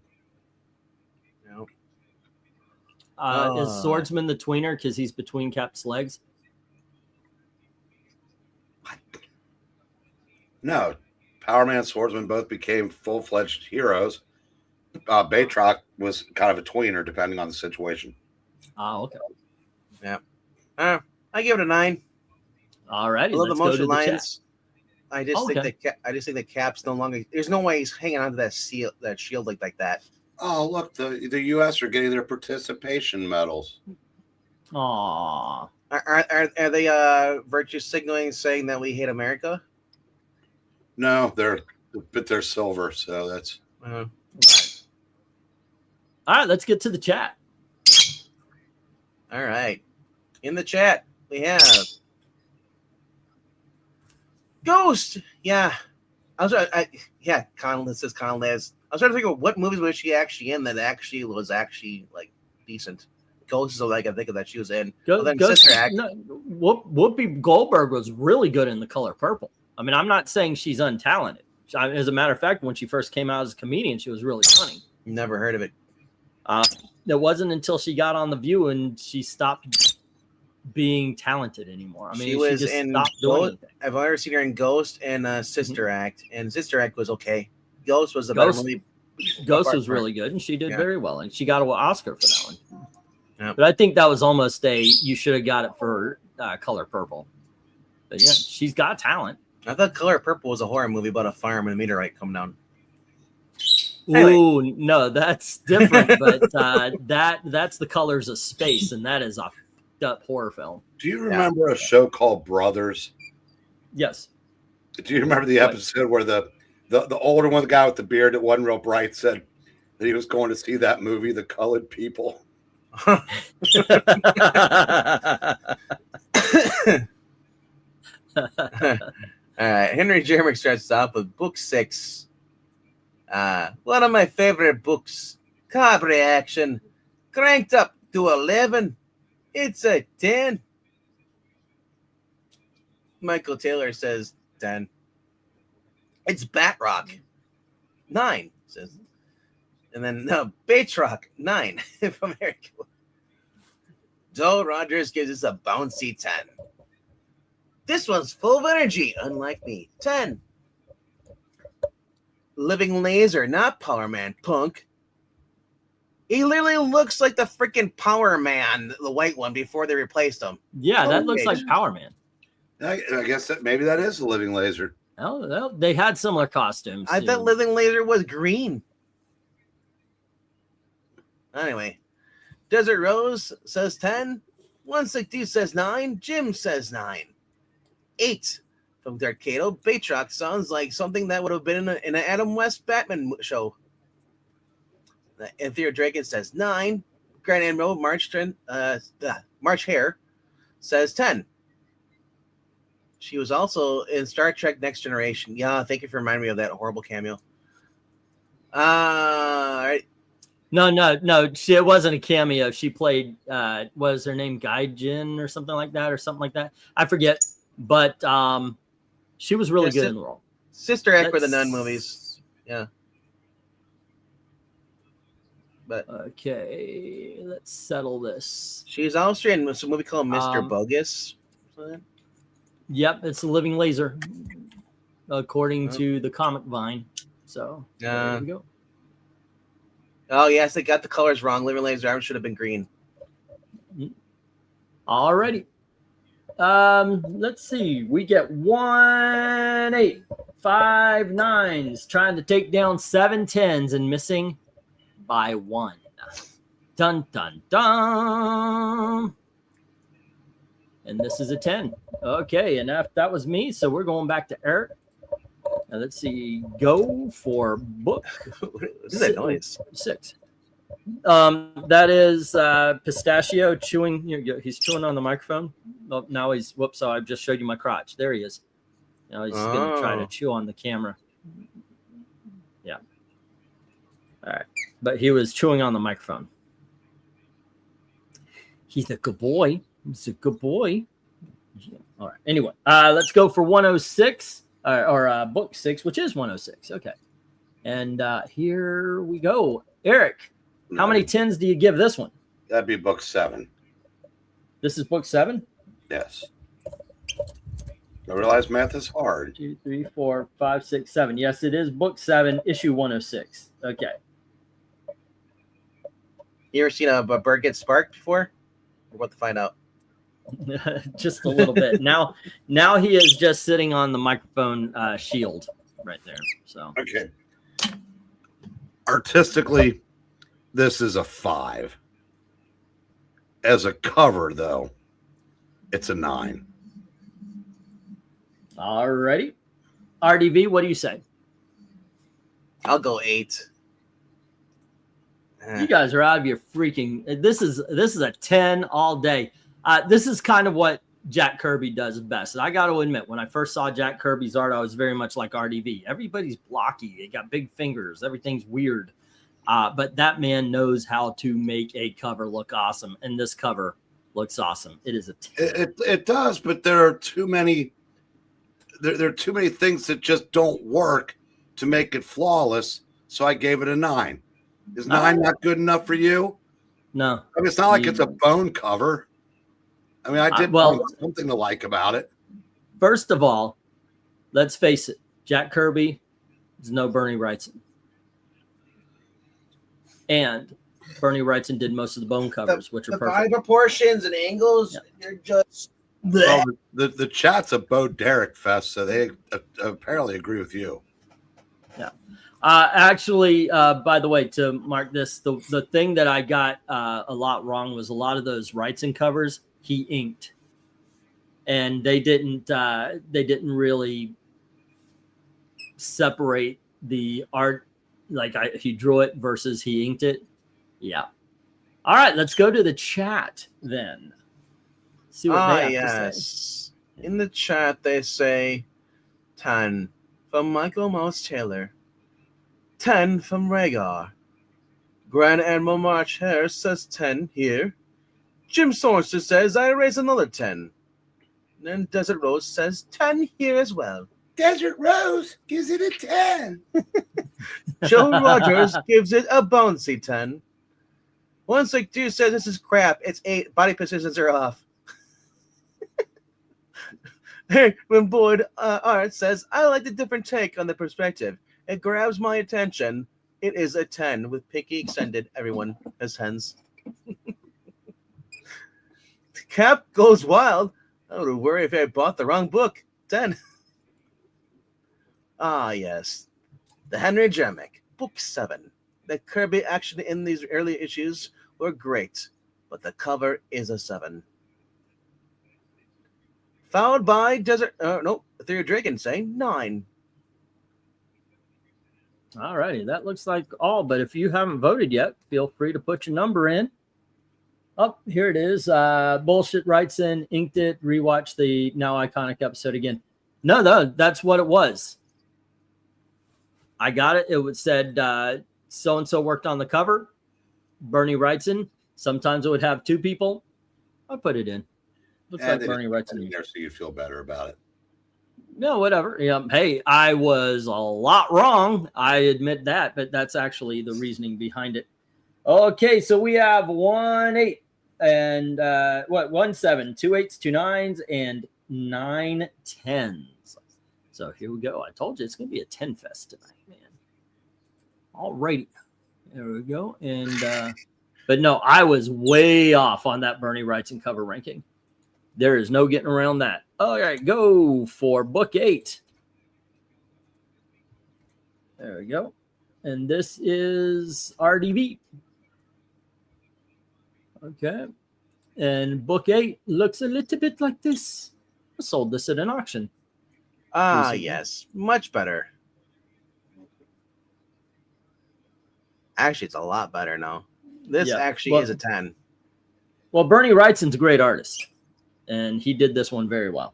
Is Swordsman the tweener because he's between Cap's legs? No, Power Man and Swordsman both became full-fledged heroes. Batroc was kind of a tweener, depending on the situation. Oh, okay. Yeah. I give it a 9. All righty. I love the let's go motion to the lines. chat. I just think that Cap's no longer. There's no way he's hanging onto that shield like that. Oh, look, the U.S. are getting their participation medals. Aww. Are they virtue signaling, saying that we hate America? No, they're silver, so that's. All right, let's get to the chat. All right. In the chat, we have Ghost. Yeah. Conlon says Conlon Liz. I was trying to think of what movies was she actually in that actually was like decent. Ghost is all I can think of that she was in. Sister Act. No, Whoopi Goldberg was really good in The Color Purple. I mean, I'm not saying she's untalented. As a matter of fact, when she first came out as a comedian, she was really funny. Never heard of it. It wasn't until she got on The View and she stopped being talented anymore. I mean, she was just in stopped doing anything. I've already seen her in Ghost and Sister Act, and Sister Act was okay. Ghost was the better movie. Ghost was really good, and she did very well, and she got an Oscar for that one. Yep. But I think that was almost you should have got it for Color Purple. But yeah, she's got talent. I thought Color Purple was a horror movie about a farm and a meteorite come down. Ooh, no, that's different. But that's The Colors of Space, and that is a fucked up horror film. Do you remember a show called Brothers? Yes. Do you remember the episode where the older one, the guy with the beard that wasn't real bright, said that he was going to see that movie, The Colored People? All right, Henry Jeremy starts off with book 6. One of my favorite books, Cabaret Action, cranked up to 11. It's a 10. Michael Taylor says 10. It's Batroc, 9 says, and then Batroc 9 from Eric. Joe Rogers gives us a bouncy 10. This one's full of energy, unlike me. 10. Living Laser, not Power Man, punk. He literally looks like the freaking Power Man, the white one, before they replaced him. Yeah, that looks like Power Man. I guess maybe that is a Living Laser. Oh, they had similar costumes. I thought Living Laser was green. Anyway, Desert Rose says 10. 162 says 9. Jim says 9. 8 from Darkado. Batroc sounds like something that would have been in an Adam West Batman show. Anthea Draken says 9. Grand Admiral March Hare says 10. She was also in Star Trek Next Generation. Yeah, thank you for reminding me of that horrible cameo. All right. No. It wasn't a cameo. She played, was her name Gaijin or something like that? I forget. But she was really good in the role. Sister Act for the Nun movies. Yeah. But okay, let's settle this. She's also in a movie called Mr. Bogus. Yep, it's a Living Laser, according to the Comic Vine. So there we go. Oh yes, they got the colors wrong. Living Laser arm should have been green. Alrighty. Let's see. We get 1 8, 5 9s trying to take down 7 10s and missing by 1. Dun dun dun. And this is a 10. Okay, and that was me. So we're going back to Eric. Now let's see. Go for book. What is that noise? 6. That is Pistachio chewing. He's chewing on the microphone. Oh, now he's whoops. So I've just showed you my crotch. There he is. Now he's going to try to chew on the camera. Yeah. All right. But he was chewing on the microphone. He's a good boy. He's a good boy. Yeah. All right. Anyway, let's go for 106 or book 6, which is 106. Okay. And here we go. Eric, how many 10s do you give this one? That'd be book 7. This is book 7? Yes. I realize math is hard. 2, 3, 4, 5, 6, 7. Yes, it is book 7, issue 106. Okay. You ever seen a bird get sparked before? We're about to find out. Just a little bit. Now he is just sitting on the microphone shield right there. So okay. Artistically, this is a 5. As a cover, though, it's a 9. Alrighty. RDV, what do you say? I'll go 8. You guys are out of your freaking. This is a 10 all day. This is kind of what Jack Kirby does best. And I got to admit, when I first saw Jack Kirby's art, I was very much like RDV. Everybody's blocky. They got big fingers. Everything's weird. But that man knows how to make a cover look awesome. And this cover looks awesome. It is a 10. It does, but there are too many. There are too many things that just don't work to make it flawless. So I gave it a 9. Is 9 not good enough for you? No. I mean, it's not like it's a bone cover. I mean, I did find something to like about it. First of all, let's face it. Jack Kirby is no Bernie Wrightson. And Bernie Wrightson did most of the bone covers, which are perfect. The proportions and angles, they're just... Well, the chat's a Bo Derek fest, so they apparently agree with you. Yeah. Actually, by the way, to mark this, the thing that I got a lot wrong was a lot of those Wrightson covers he inked, and they didn't really separate the art like he drew it versus he inked it. Yeah. All right, let's go to the chat then. See what they have to say. In the chat, they say 10 from Michael Mouse Taylor. 10 from Rhaegar. Grand Admiral March Hare says 10 here. Jim Sorensen says I raise another 10. And Desert Rose says 10 here as well. Desert Rose gives it a 10. Joe Rogers gives it a bouncy 10. 162 says this is crap. It's 8. Body positions are off. When Boyd Art says I like the different take on the perspective. It grabs my attention. It is a 10 with pinky extended. Everyone has 10s. Cap goes wild. I would worry if I bought the wrong book. 10. Ah, yes. The Henry Jemick, Book 7. The Kirby action in these early issues were great, but the cover is a 7. Followed by Theory Dragon saying 9. All righty, that looks like all. But if you haven't voted yet, feel free to put your number in. Oh, here it is. Bullshit writes in, inked it, rewatch the now iconic episode again. No, that's what it was. I got it. It was said so-and-so worked on the cover. Bernie Wrightson. Sometimes it would have 2 people. I put it in. Looks like Bernie Wrightson. There, so you feel better about it. No, whatever. Yeah. Hey, I was a lot wrong. I admit that, but that's actually the reasoning behind it. Okay, so we have 1 8 and 1 7, 2 8s, 2 9s, and 9 10s. So here we go. I told you it's gonna be a 10 fest tonight, man. All righty. There we go. And But no, I was way off on that Bernie Wrightson cover ranking. There is no getting around that. All right, go for book 8. There we go. And this is RDV. Okay. And book 8 looks a little bit like this. I sold this at an auction. Recently. Yes. Much better. Actually, it's a lot better now. This actually is a 10. Well, Bernie Wrightson's a great artist, and he did this one very well.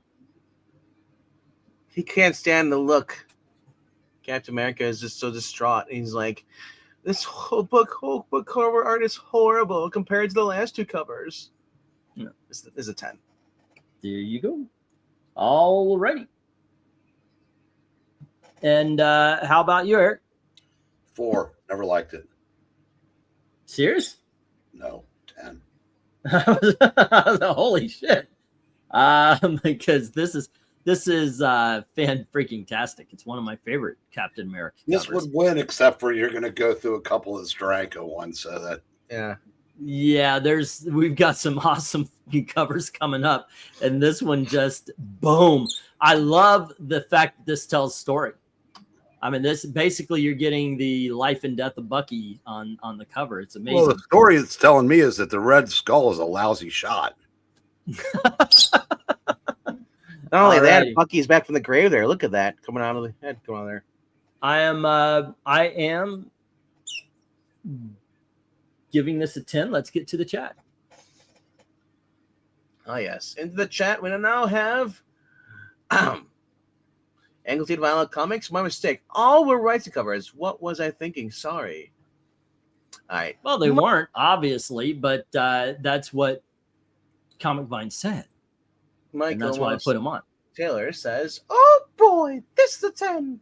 He can't stand the look. Captain America is just so distraught. He's like, this whole book cover art is horrible compared to the last 2 covers. No. This is a 10. There you go. All righty. And how about you, Eric? 4. Never liked it. Serious? No, 10. Holy shit. Because this is fan freaking tastic. It's one of my favorite Captain America This covers. would win, except for you're going to go through a couple of Stranko ones, so that yeah, we've got some awesome covers coming up, and this one just boom. I love the fact that this tells story. I mean, this basically you're getting the life and death of Bucky on the cover. It's amazing. Well, the story it's telling me is that the Red Skull is a lousy shot. Not only that, Bucky's back from the grave there. Look at that coming out of the head. Come on there. I am giving this a 10. Let's get to the chat. Oh, yes. Into the chat, we now have Angleton Violent Comics. My mistake. All were rights covers. What was I thinking? Sorry. All right. Well, they weren't, obviously, but that's what Comic Vine said. Michael and that's why I put them on. Taylor says, oh, boy, this is a 10.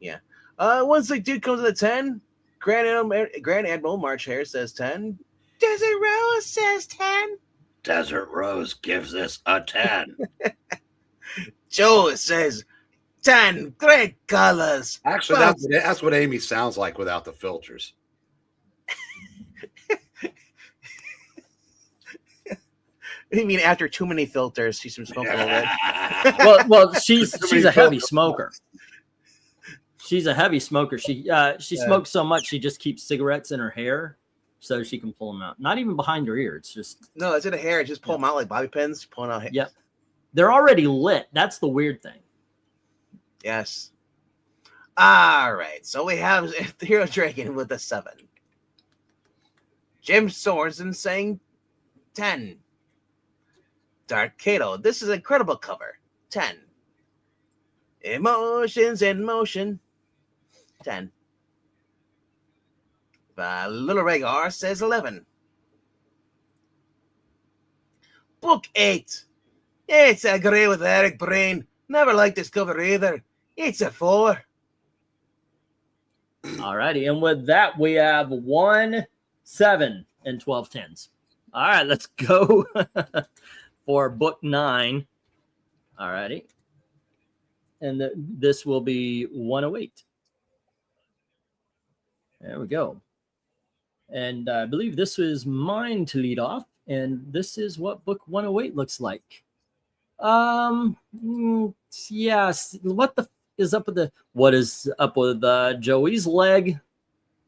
Yeah. Once the dude comes to the 10, Grand Admiral March Hare says 10. Desert Rose says 10. Desert Rose gives this a 10. Joe says 10. Great colors. Actually, that's what Amy sounds like without the filters. I mean, after too many filters, she's been smoking a little bit. Well, she's a heavy smoker. She's a heavy smoker. She smokes so much she just keeps cigarettes in her hair so she can pull them out. Not even behind her ear. It's just it's in the hair. Just pull them out like bobby pins. Pulling out. Yep. They're already lit. That's the weird thing. Yes. All right. So we have Hero Dragon with a 7. Jim Sorensen saying 10. Dark Kato. This is an incredible cover. 10. Emotions in Motion. 10. Little Rhaegar says 11. Book 8. It's agree with Eric Brain. Never liked this cover either. It's a 4. All righty. And with that, we have 1, 7, and 12 10s. All right, let's go for book 9. All righty. And this will be 108. There we go. And I believe this is mine to lead off. And this is what book 108 looks like. Yes. What is up with Joey's leg?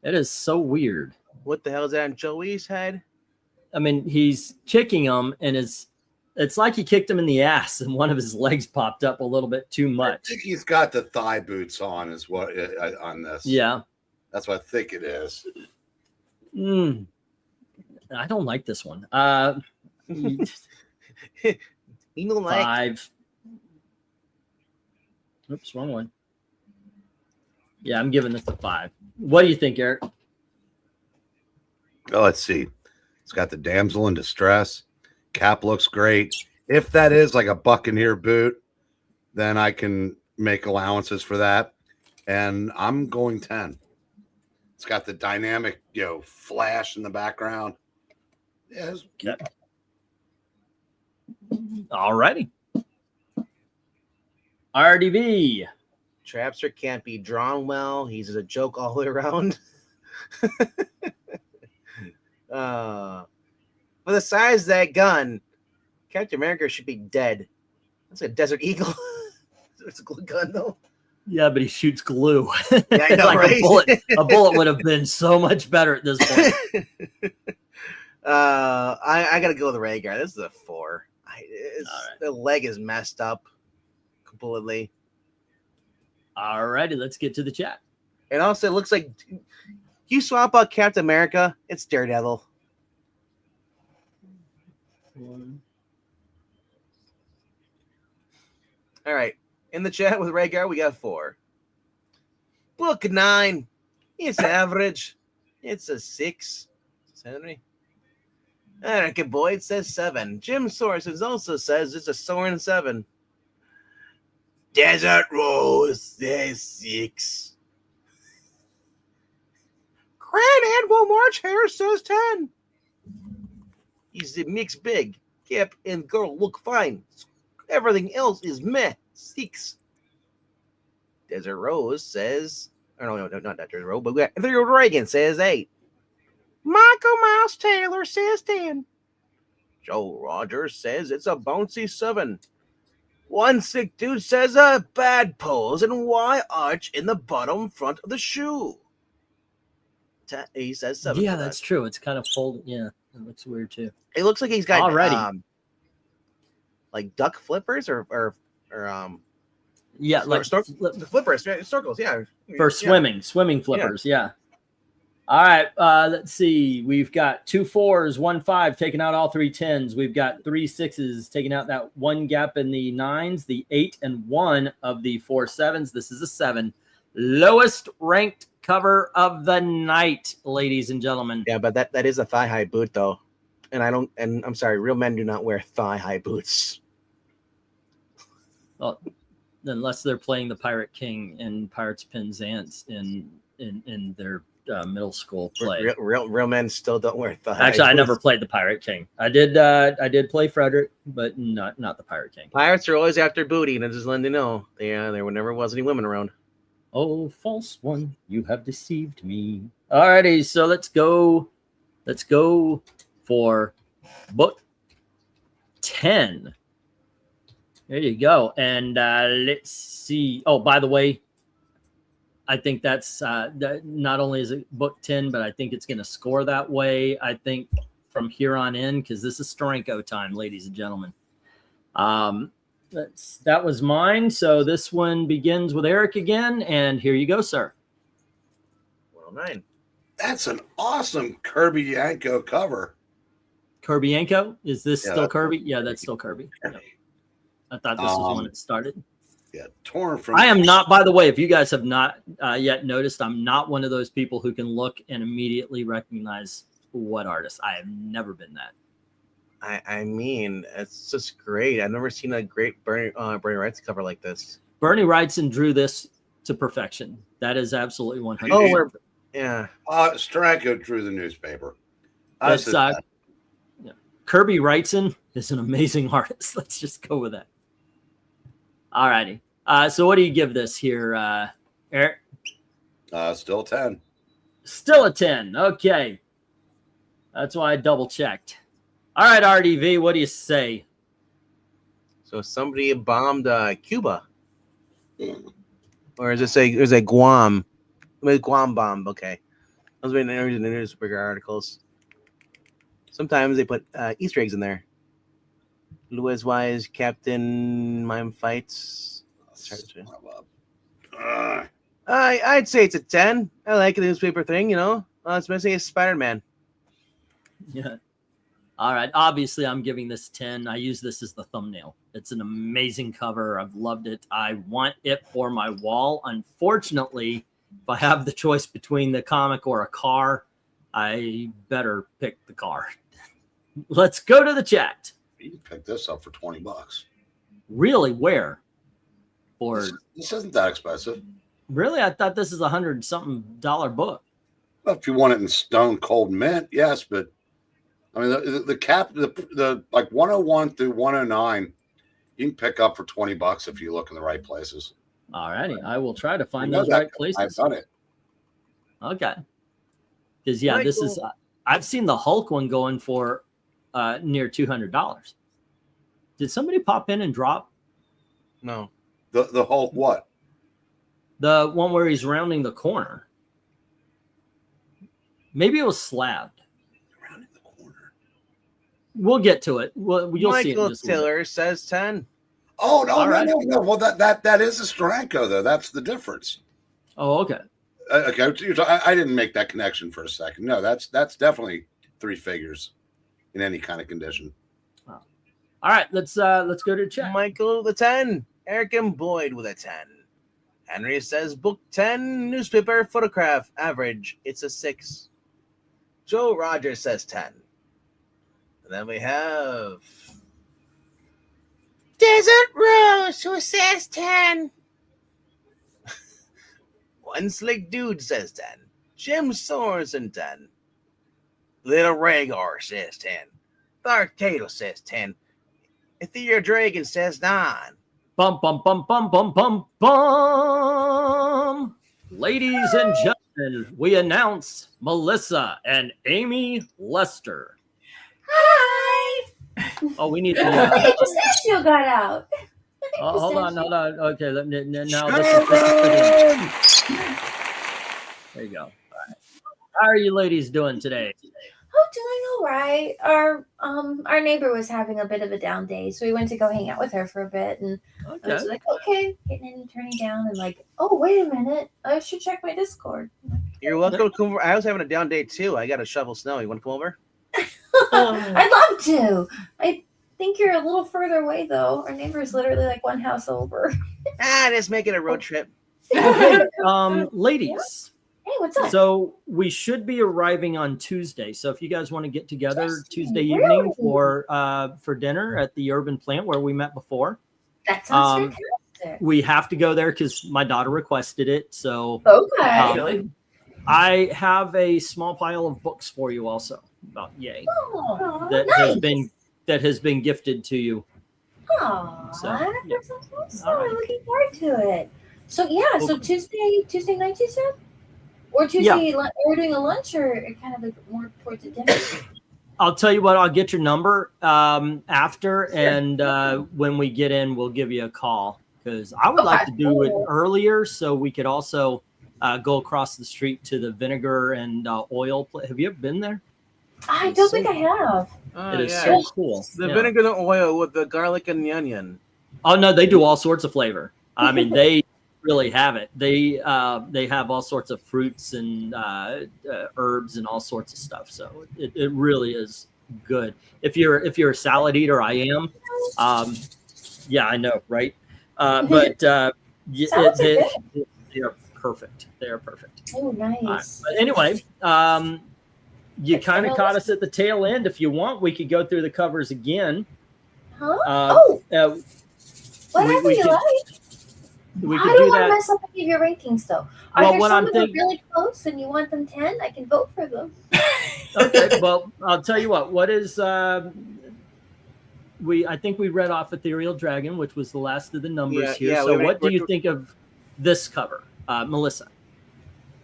It is so weird. What the hell is that on Joey's head? I mean, he's kicking him, and it's like he kicked him in the ass, and one of his legs popped up a little bit too much. I think he's got the thigh boots on, is what on this. Yeah, that's what I think it is. I don't like this one. You don't like 5. Oops, wrong one. Yeah, I'm giving this a 5. What do you think, Eric? Oh, let's see. It's got the damsel in distress. Cap looks great. If that is like a Buccaneer boot, then I can make allowances for that. And I'm going 10. It's got the dynamic, flash in the background. Yeah. All righty. RDV. Trapster can't be drawn well. He's a joke all the way around. For the size of that gun, Captain America should be dead. That's a Desert Eagle. It's a glue gun, though. Yeah, but he shoots glue. Yeah, I know, like right? a bullet would have been so much better at this point. I gotta go with the Rhaegar. This is a 4. Right. The leg is messed up completely. All righty, let's get to the chat. And also, it looks like you swap out Captain America, it's Daredevil. All right. In the chat with Rhaegar, we got 4. Book 9. It's average. It's a 6. Henry. Erica Boyd says 7. Jim Sorensen also says it's a Soren 7. Desert Rose says 6. Grand Admiral March Hare says 10. He's a mix big. Cap and girl look fine. Everything else is meh. 6. Desert Rose says, or no, not Desert Rose, but we got Reagan says 8. Michael Mouse Taylor says 10. Joe Rogers says it's a bouncy 7. One sick dude says a bad pose and Y arch in the bottom front of the shoe. He says 7. Yeah, that's true. It's kind of folded. Yeah, it looks weird too. It looks like he's got Alrighty. Like duck flippers or yeah, like flippers, circles, yeah. For swimming flippers, yeah. All right, let's see. We've got 2 4s, 1 5, taking out all 3 10s. We've got 3 6s, taking out that one gap in the 9s, the 8 and 1 of the 4 7s. This is a 7. Lowest ranked cover of the night, ladies and gentlemen. Yeah, but that is a thigh-high boot, though. And I'm sorry, real men do not wear thigh-high boots. Well, unless they're playing the Pirate King and Pirates Penzance in their middle school play. Real men still don't wear thigh. Actually, I never played the Pirate King. I did play Frederick, but not the Pirate King. Pirates are always after booty, and I just letting you know. Yeah, there never was any women around. Oh, false one, you have deceived me. Alrighty, so let's go for book 10. There you go. And let's see. Oh, by the way, I think that's not only is it book 10, but I think it's going to score that way. I think from here on in, because this is Steranko time, ladies and gentlemen. That was mine. So this one begins with Eric again. And here you go, sir. 109. That's an awesome Kirby Yanko cover. Kirby Yanko? Is this still Kirby? Yeah, that's still Kirby. Yeah. I thought this was when it started. Yeah, torn from. I am not, by the way, if you guys have not yet noticed, I'm not one of those people who can look and immediately recognize what artist. I have never been that. I mean, it's just great. I've never seen a great Bernie Wrightson cover like this. Bernie Wrightson drew this to perfection. That is absolutely 100%. Oh, yeah. Steranko drew the newspaper. Kirby Wrightson is an amazing artist. Let's just go with that. All righty. So what do you give this here, Eric? Still 10. Still a 10. Okay. That's why I double checked. All right, RDV, what do you say? So somebody bombed Cuba. Or is it a Guam? Guam bomb, okay. I was reading the newspaper articles. Sometimes they put Easter eggs in there. Louis Wise, Captain Mime Fights. I'd say it's a 10. I like the newspaper thing, you know. It's missing is Spider-Man. Yeah. All right. Obviously, I'm giving this 10. I use this as the thumbnail. It's an amazing cover. I've loved it. I want it for my wall. Unfortunately, if I have the choice between the comic or a car, I better pick the car. Let's go to the chat. You can pick this up for $20. Really? Where? Or this isn't that expensive. Really? I thought this is $100-something book. Well, if you want it in stone cold mint, yes, but I mean the like 101 through 109, you can pick up for $20 if you look in the right places. All righty, I will try to find those right places. I've done it. Okay. Because yeah, this is I've seen the Hulk one going for near $200. Did somebody pop in and drop No. The Hulk what? the one where he's rounding the corner? Maybe it was slabbed. Around in the corner. We'll get to it. You'll see it in Michael just a little bit. Tiller says 10. Oh no, All right. no. Well, that is a Steranko though. That's the difference. Oh, okay. Okay, I didn't make that connection for a second. No, that's definitely 3 figures in any kind of condition. All right, let's go to chat. Michael with a 10. Eric and Boyd with a 10. Henry says book 10, newspaper, photograph, average. It's a 6. Joe Rogers says 10. And then we have Desert Rose who says 10. One Slick Dude says 10. Jim Sorensen 10. Little Rhaegar says 10. Dark Cato says 10. Ethereal Dragon says 9. Bum bum bum bum bum bum bum. Ladies and gentlemen, we announce Melissa and Amy Lester. Hi. Oh, we need to. Hey, Pistachio got out. Hold on. Okay, now this is there you go. All right. How are you ladies doing today? Oh, doing all right. Our neighbor was having a bit of a down day, so we went to go hang out with her for a bit, and I Okay. was like, okay, getting in and turning down, and like, oh, wait a minute, I should check my Discord. You're welcome to come over. I was having a down day too. I got to shovel snow. You want to come over? I'd love to. I think you're a little further away though. Our neighbor's literally like one house over. Just make it a road trip. Okay, ladies. Hey, what's up? So we should be arriving on Tuesday. So if you guys want to get together Tuesday Really? evening for dinner at the Urban Plant where we met before, That sounds fantastic. we have to go there because my daughter requested it. So Okay. Really? I have a small pile of books for you also about Yay Oh, that nice. has been gifted to you. Aw, So, that yeah. sounds awesome. All right. I'm looking forward to it. So yeah, so Tuesday night you said, or Yeah. Tuesday we're doing a lunch, or kind of like more towards a dinner. I'll tell you what, I'll get your number after, and when we get in, we'll give you a call because I would like to do it earlier so we could also go across the street to the vinegar and oil. Have you ever been there? I don't think I have. Oh, It is yeah. so cool. The Yeah. vinegar and the oil with the garlic and the onion. Oh no, they do all sorts of flavor. I mean, they really have it. They have all sorts of fruits and herbs and all sorts of stuff. So it really is good. If you're a salad eater, I am. Yeah, I know, right? But Salads are they are perfect. They are perfect. Oh, All right. nice. But anyway, you kind of caught us at the tail end. If you want, we could go through the covers again. Huh? Oh, Whatever we you could- like. we I could don't do want to that. mess up any of your rankings, though. Are Well, there what some I'm that are thinking- really close and you want them 10? I can vote for them. Okay, well, I'll tell you what is I think we read off Ethereal Dragon, which was the last of the numbers Yeah, here. yeah, So we- what do you think of this cover, Melissa?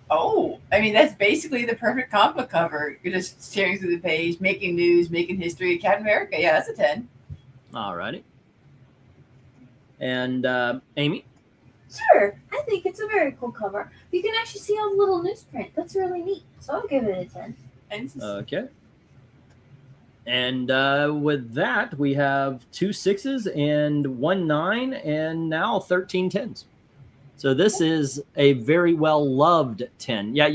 Oh, I mean, that's basically the perfect comic book cover. You're just staring through the page, making news, making history. Captain America, yeah, that's a 10. All righty. And Amy? Sure. I think it's a very cool cover. You can actually see all the little newsprint. That's really neat. So I'll give it a 10. And it's just- Okay. And with that, we have 2 6s and 1 9 and now 13 10s. So this is a very well loved 10. Yeah,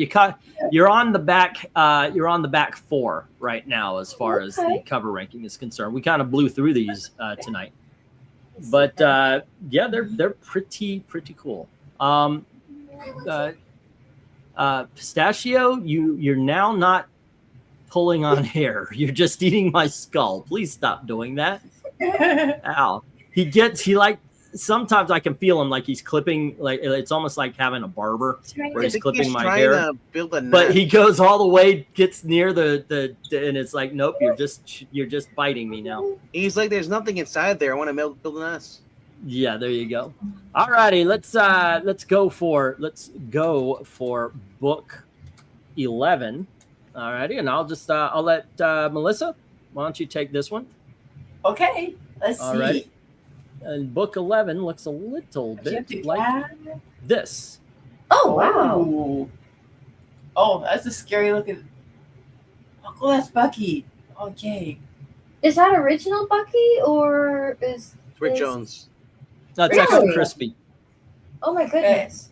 you're on the back. You're on the back 4 right now as far as the Okay. cover ranking is concerned. We kind of blew through these tonight, but yeah, they're pretty cool. Pistachio, you're now not pulling on hair. You're just eating my skull. Please stop doing that. Ow. Sometimes I can feel him like he's clipping, like it's almost like having a barber where I he's think clipping he's my trying hair. to build a But nest. he goes all the way, gets near the and it's like, nope, you're just biting me now. He's like, there's nothing inside there. I want to build a nest. Yeah, there you go. All righty, let's go for book 11. All righty, and I'll just I'll let Melissa. Why don't you take this one? Okay, let's All see. righty. And book 11 looks a little Do you have to bit like add? this. Oh wow. Ooh. Oh, that's a scary looking. Oh, that's Bucky. Okay. Is that original Bucky or is It's Rick is- Jones. That's Really? extra crispy. Oh my goodness.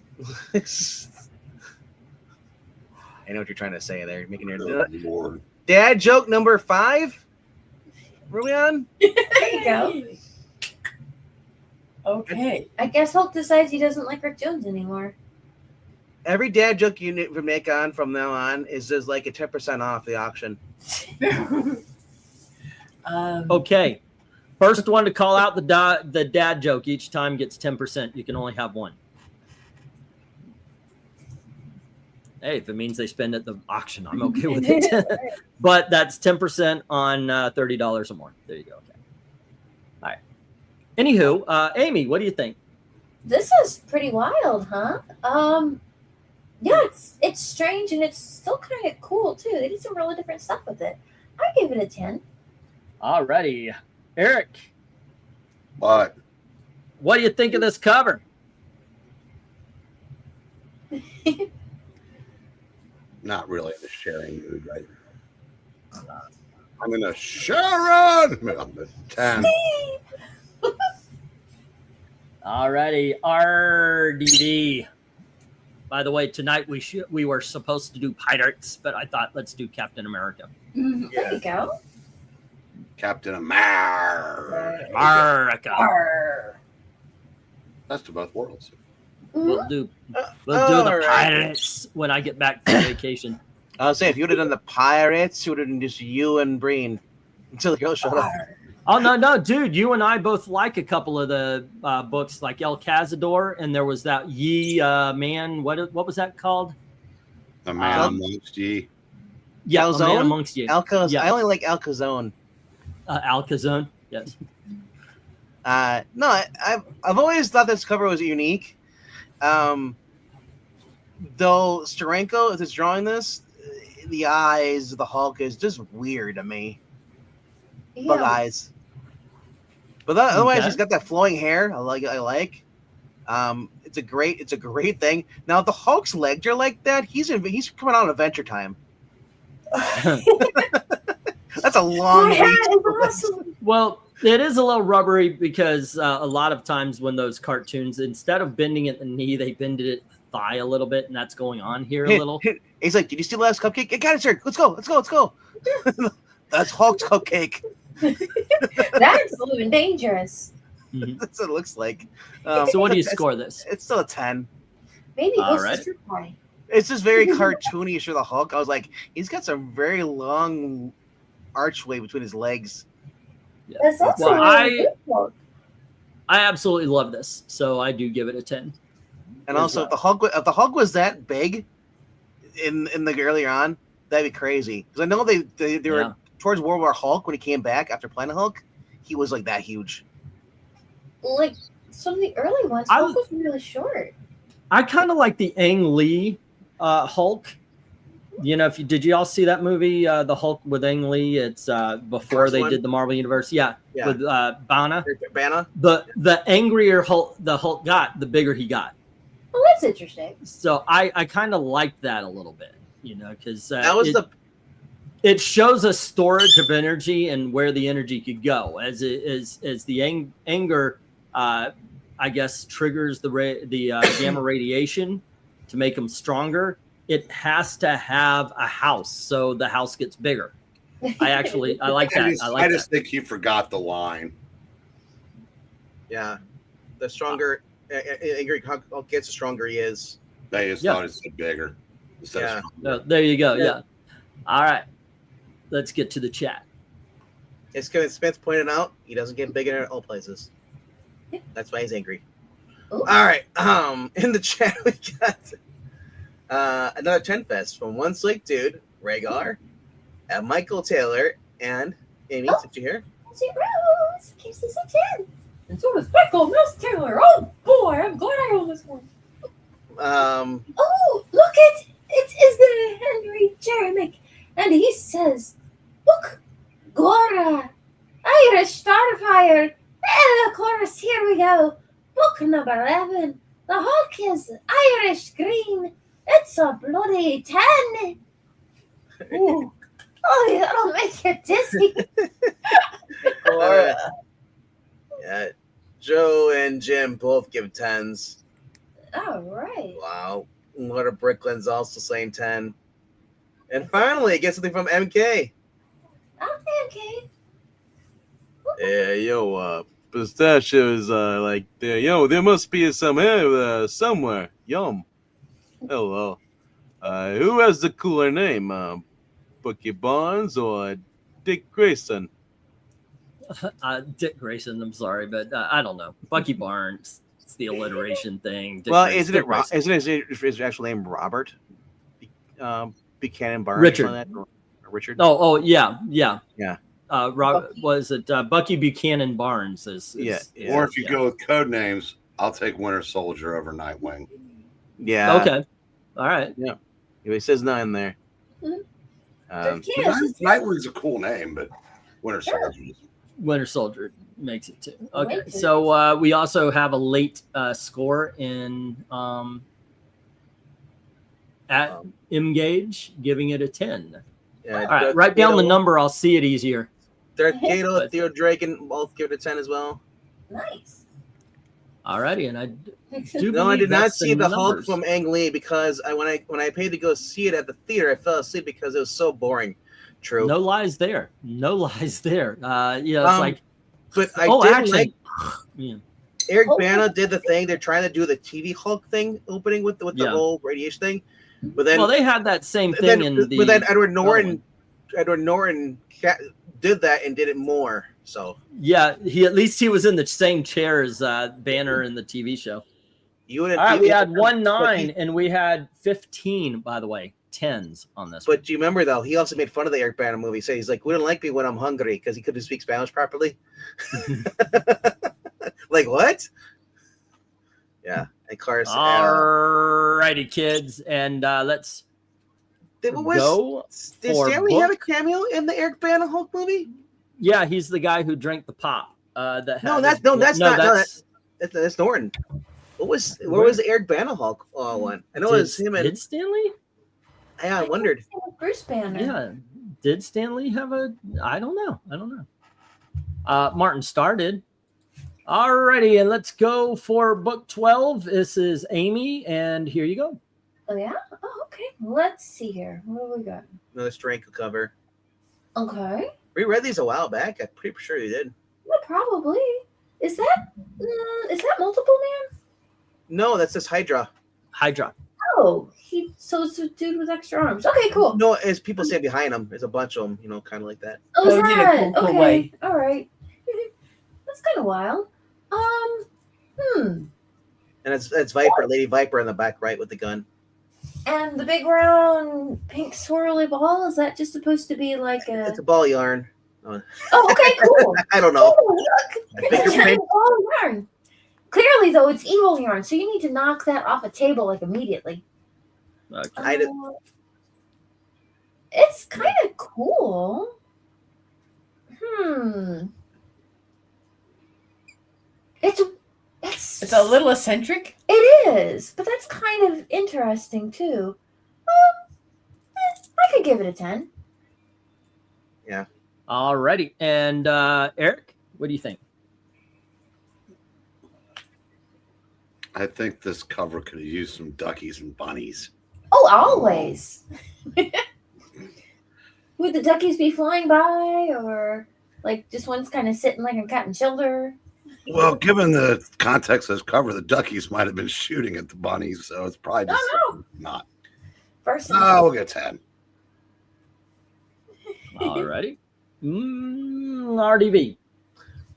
I know what you're trying to say there. Making your Good Lord. dad joke number 5. Where are we on? There you go. Okay. I guess Hulk decides he doesn't like Rick Jones anymore. Every dad joke you make on from now on is just like a 10% off the auction. Okay. First one to call out the dad joke each time gets 10%. You can only have one. Hey, if it means they spend at the auction, I'm okay with it. But that's 10% on $30 or more. There you go. Okay. All right. Anywho, Amy, what do you think? This is pretty wild, huh? Yeah, it's strange and it's still kind of cool too. They did some really different stuff with it. I give it a 10. Alrighty. Eric, But what do you think of this cover? not really in a sharing mood right now. I'm in a Sharon. I'm a 10. Alrighty, RDD. By the way, tonight we were supposed to do pirates, but I thought let's do Captain America. There you go. Captain America. America. Arr. Best of both worlds. We'll Mhm. do the Alright. pirates when I get back from vacation. I was saying, if you would have done the Pirates, it would have been just you and Breen until the girl showed up. Arr. Oh no, dude! You and I both like a couple of the books, like El Cazador, and there was that Man. What was that called? A man Um, amongst ye. Yeah, A Man Calzone? Amongst You. Alcaz. Yeah. I only like Alcazone. Alcazone. Yes. No, I've always thought this cover was unique. Though Steranko is drawing this, the eyes of the Hulk is just weird to me. Bug Yeah. eyes. But otherwise, Okay. he's got that flowing hair. I like. It's a great thing. Now, if the Hulk's legs are like that, he's coming out of Adventure Time. That's a long My hat reach. is awesome. Well, it is a little rubbery because a lot of times when those cartoons, instead of bending at the knee, they bended it at the thigh a little bit, and that's going on here a little. He's like, "Did you steal the last cupcake? I got it, sir. Let's go. That's Hulk's cupcake." That's living dangerous. Mhm. That's what it looks like. So what do you it's- score this? It's still a 10. Maybe it goes Alright. to Street Party. It's just very cartoonish for the Hulk. I was like, he's got some very long archway between his legs. That's also Well, really good Hulk. I absolutely love this, so I do give it a 10. And As also, well. if the Hulk was that big in the earlier on, that'd be crazy. Because I know they Yeah. were towards World War Hulk when he came back after Planet Hulk. He was like that huge. Like some of the early ones, I Hulk was really short. I kind of like the Ang Lee Hulk. You know, did you all see that movie, The Hulk with Ang Lee? It's before First they one? did the Marvel Universe. Yeah, Yeah. with Bana. Banner. The angrier the Hulk got, the bigger he got. Well, that's interesting. So I kind of like that a little bit, you know, because That was it shows a storage of energy and where the energy could go as the anger, I guess, triggers the gamma radiation to make them stronger. It has to have a house, so the house gets bigger. I like that. I just think you forgot the line. Yeah. The stronger angry Hulk gets, the stronger he is. They just Yeah. thought it said bigger. Instead Yeah. of No, there you go. Yeah. Yeah. All right. Let's get to the chat. It's because Smith pointed out he doesn't get big in all places. That's why he's angry. Ooh. All right. In the chat we got another 10 fest from One Slick Dude, Rhaegar, Michael Taylor, and Amy. Oh. Did you hear? Rose keeps this a 10. And so does Michael Mouse Taylor. Oh boy, I'm glad I own this one. Um, Oh, look it! It is the Henry Jeremick says, "Look, Gora, Irish Starfire." And of course, here we go. Book number 11. The Hulk is Irish green. It's a bloody 10. Ooh. Oh, that'll make you dizzy. Uh, yeah, Joe and Jim both give 10s. All right. Wow. Laura Brickland's also saying 10. And finally, get something from MK. Okay. Yeah, yo, pistachios, like, yo, there must be some here somewhere. Yum. Oh, well. Who has the cooler name? Bucky Barnes or Dick Grayson? Dick Grayson. I'm sorry, but I don't know. Bucky Barnes. It's the alliteration thing. Well, Grayson, isn't his actual name Robert? Buchanan Barnes. Richard. Or Richard. Oh, yeah. Yeah. Was it Bucky Buchanan Barnes? Yeah. Or if you go with code names, I'll take Winter Soldier over Nightwing. Yeah. Okay. All right. Yeah. He says 9 there. Nightwing's a cool name, but Winter Soldier. Winter Soldier makes it too. Okay. So we also have a late score in at M-Gage, giving it a 10. Yeah, all right. Write down the number. I'll see it easier. Darth Gato, Theo Draken both give it a 10 as well. Nice. All righty, and I do. No, I did not that's see the Hulk numbers. from Ang Lee because when I paid to go see it at the theater, I fell asleep because it was so boring. True. No lies there. No lies there. It's like. But I did like. Yeah. Eric Bana did the thing. They're trying to do the TV Hulk thing opening with the whole radiation thing. But then, they had that same thing in the. But then Edward Norton did that and did it more. So yeah, at least he was in the same chair as Banner in the TV show. All right, we had 9 and we had 15. By the way, 10s on this. But do you remember though? He also made fun of the Eric Bana movie. So he's like, "We don't like me when I'm hungry," because he couldn't speak Spanish properly. Like what? Yeah, and Cars. All righty, kids, and let's go. Did Stanley have a cameo in the Eric Bana Hulk movie? Yeah, he's the guy who drank the pop. That's Norton. Where was the Eric Bana Hulk one? I know it was him and did Stanley. Yeah, I wondered. Bruce Banner. Yeah, did Stanley have a? I don't know. Martin started. Alrighty, and let's go for book 12. This is Amy, and here you go. Oh yeah. Oh okay. Let's see here. What do we got? Another Stranko cover. Okay. We read these a while back. I'm pretty sure you did. Yeah, probably. Is that Multiple Man? No, that's this Hydra. Oh, so it's a dude with extra arms. Okay, cool. No, as people say behind him, there's a bunch of them, kind of like that. Oh, is in a that? cool Okay. way. All right. That's kind of wild. And it's Viper, Lady Viper in the back right with the gun. And the big round pink swirly ball, is that just supposed to be like a... It's a ball yarn. Oh, okay, cool. I don't know. Oh, look. It's a giant ball of yarn. Clearly, though, it's evil yarn, so you need to knock that off a table, like, immediately. Okay. It's kind of cool. It's a little eccentric. It is, but that's kind of interesting too. I could give it a 10. Yeah. Alrighty, and Eric, what do you think? I think this cover could have used some duckies and bunnies. Oh, always. Would the duckies be flying by, or like just one's kind of sitting like a cat and shoulder? Well, given the context of this cover, the duckies might have been shooting at the bunnies, so it's probably just not. First, we'll get 10. Alrighty. RDV.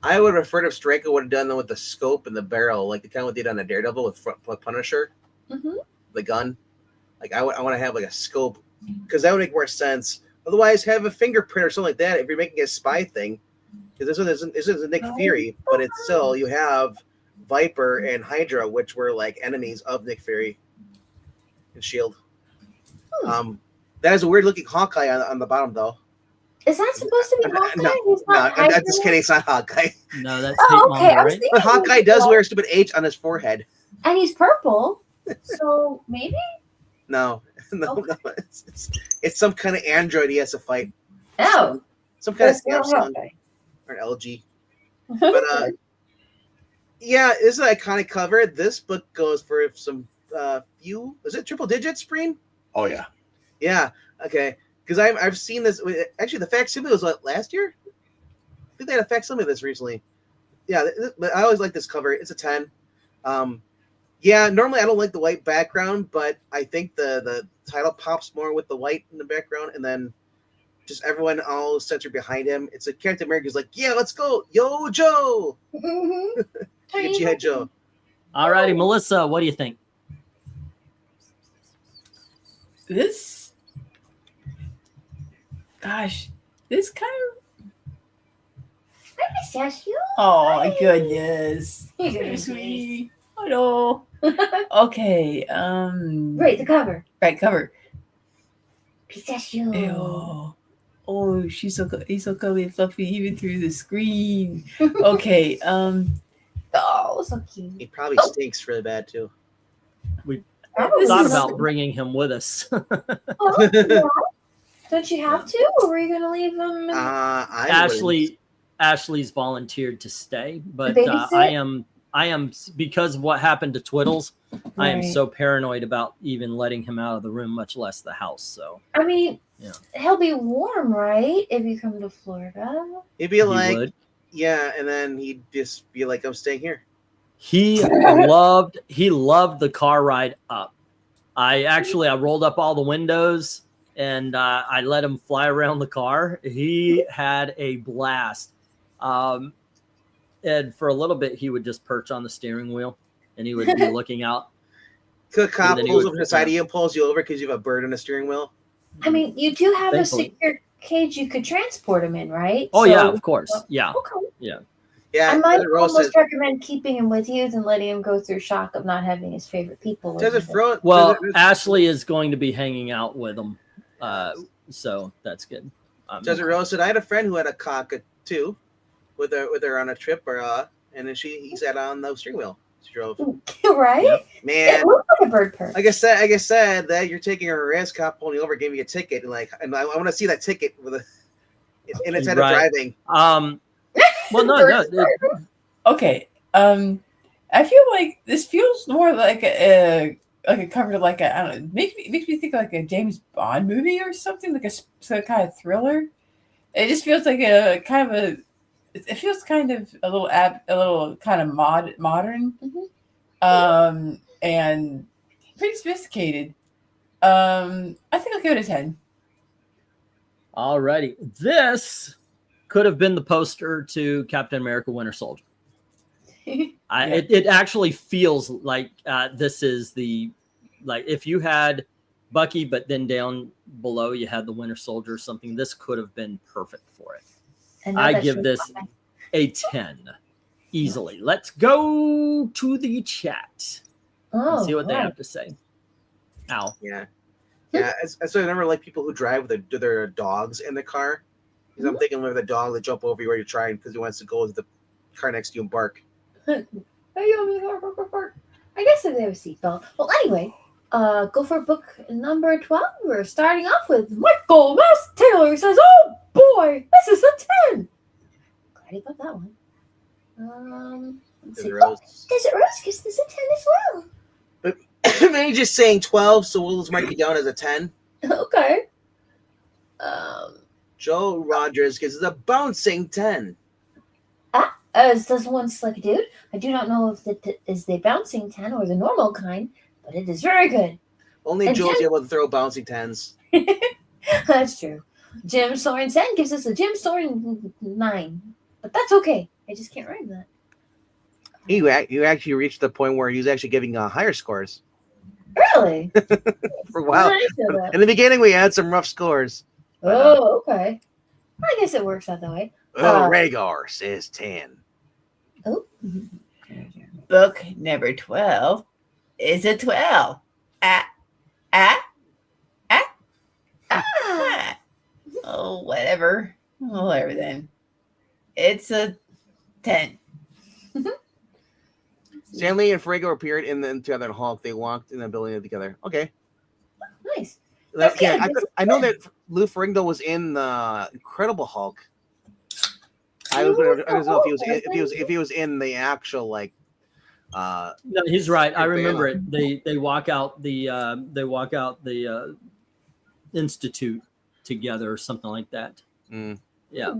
I would prefer if Stranko would have done them with the scope and the barrel, like the kind of what they did on the Daredevil with Punisher, the gun. Like I want to have like a scope because that would make more sense. Otherwise, have a fingerprint or something like that if you're making a spy thing. Because this isn't Nick Fury, but it's still you have Viper and Hydra, which were like enemies of Nick Fury and Shield. That is a weird looking Hawkeye on the bottom though. Is that supposed to be Hawkeye? No, He's No, not I'm just kidding. It's not Hawkeye. No, that's Oh, Kate okay. I Monger, was right? thinking, But Hawkeye does wear a stupid H on his forehead. and he's purple. So maybe. No, no, Okay. no. It's some kind of android he has to fight. Oh, Some kind of that's not Samsung Hawkeye. or an LG. But yeah, this is an iconic cover. This book goes for some few. Is it triple digits, Spreen? Oh yeah. Yeah. Okay. Because I've seen this. Actually, the facsimile was what, last year. I think they had a facsimile of this recently. Yeah, but I always like this cover. It's a 10. Yeah, normally I don't like the white background, but I think the title pops more with the white in the background, and then just everyone all centered behind him. It's a Captain America's like, yeah, let's go, yo, Joe. G.I. Joe. All righty, Melissa, what do you think? This, gosh, this kind of. Oh my goodness. So sweet. Oh no. Okay. Right, the cover. Right cover. Pistachio. Ew. Oh, he's so cuddly and fluffy even through the screen. Okay. Oh, so cute. He probably stinks really bad too. Probably Thought not. about bringing him with us. Oh, yeah. Don't you have to, or were you gonna leave him? Ashley's volunteered to stay, but Babysit? I am because of what happened to Twiddles. I am Right. so paranoid about even letting him out of the room, much less the house. So I mean, Yeah. he'll be warm, right? If you come to Florida. He'd be he like, would. yeah, and then he'd just be like, I'm staying here. He loved the car ride up. I rolled up all the windows and I let him fly around the car. He had a blast. And for a little bit, he would just perch on the steering wheel and he would be looking out. Could a cop And then he pulls would- up beside you and pulls you over because you have a bird on the steering wheel? I mean, you do have Thankfully. a secure cage you could transport him in, right? Oh So- yeah, of course. Yeah. Okay. Yeah, I might Desert Rose almost says, recommend keeping him with you than letting him go through shock of not having his favorite people. with Desert him. Fro- Well, Desert- Ashley is going to be hanging out with him. So that's good. Desert Rose said, I had a friend who had a cockatoo with her on a trip, and then he sat on the steering wheel. She drove. right? Yep. Man, It looks like a bird perch. like I said, that you're taking a risk. Cop pulling you over, gave me a ticket, and I want to see that ticket with a in its head of Right. driving. Well, no. Bird Okay. I feel like this feels more like a cover, like I don't know, makes me think of like a James Bond movie or something, like some kind of thriller. It just feels like a kind of a. It feels kind of a little kind of modern, and pretty sophisticated. I think I'll give it a 10. All righty. This could have been the poster to Captain America Winter Soldier. It actually feels like this is like if you had Bucky, but then down below you had the Winter Soldier or something, this could have been perfect for it. And now I that give she's this fine. a 10 easily. Let's go to the chat and see what they right. have to say. Ow. Yeah. So I remember like people who drive with their dogs in the car. Because I'm thinking of the dog that jump over you while you're trying because he wants to go to the car next to you and bark. I guess if they have a seatbelt. Well, anyway, go for book number 12. We're starting off with Michael Mouse Taylor says, "Oh boy, this is a 10." Glad he got that one. Let's see. Desert Rose. Desert Rose gives this a 10 as well. Maybe just saying 12, so we'll just mark it down as a 10. Okay. Joe Rogers gives it a bouncing 10. As does one slick dude. I do not know if it is the bouncing 10 or the normal kind, but it is very good. Only And Joe's Jim- able to throw bouncing 10s. That's true. Jim Sorensen gives us a Jim Soren 9, but that's okay. I just can't rhyme that. You actually reached the point where he's actually giving higher scores. Really? For a while. I feel that. In the beginning, we had some rough scores. Oh, okay. I guess it works out that way. Oh, Rhaegar says 10. Oh. Book number 12 is a 12. Ah. Oh, whatever. Well, there then. It's a 10. Stan Lee and Ferrigno appeared in the Together Hulk. They walked in the building together. Okay. Nice. That's good. I know that Lou Ferrigno was in the Incredible Hulk. I don't know if he was in the actual like. No, he's right. I remember it. They walk out the institute together or something like that. Yeah,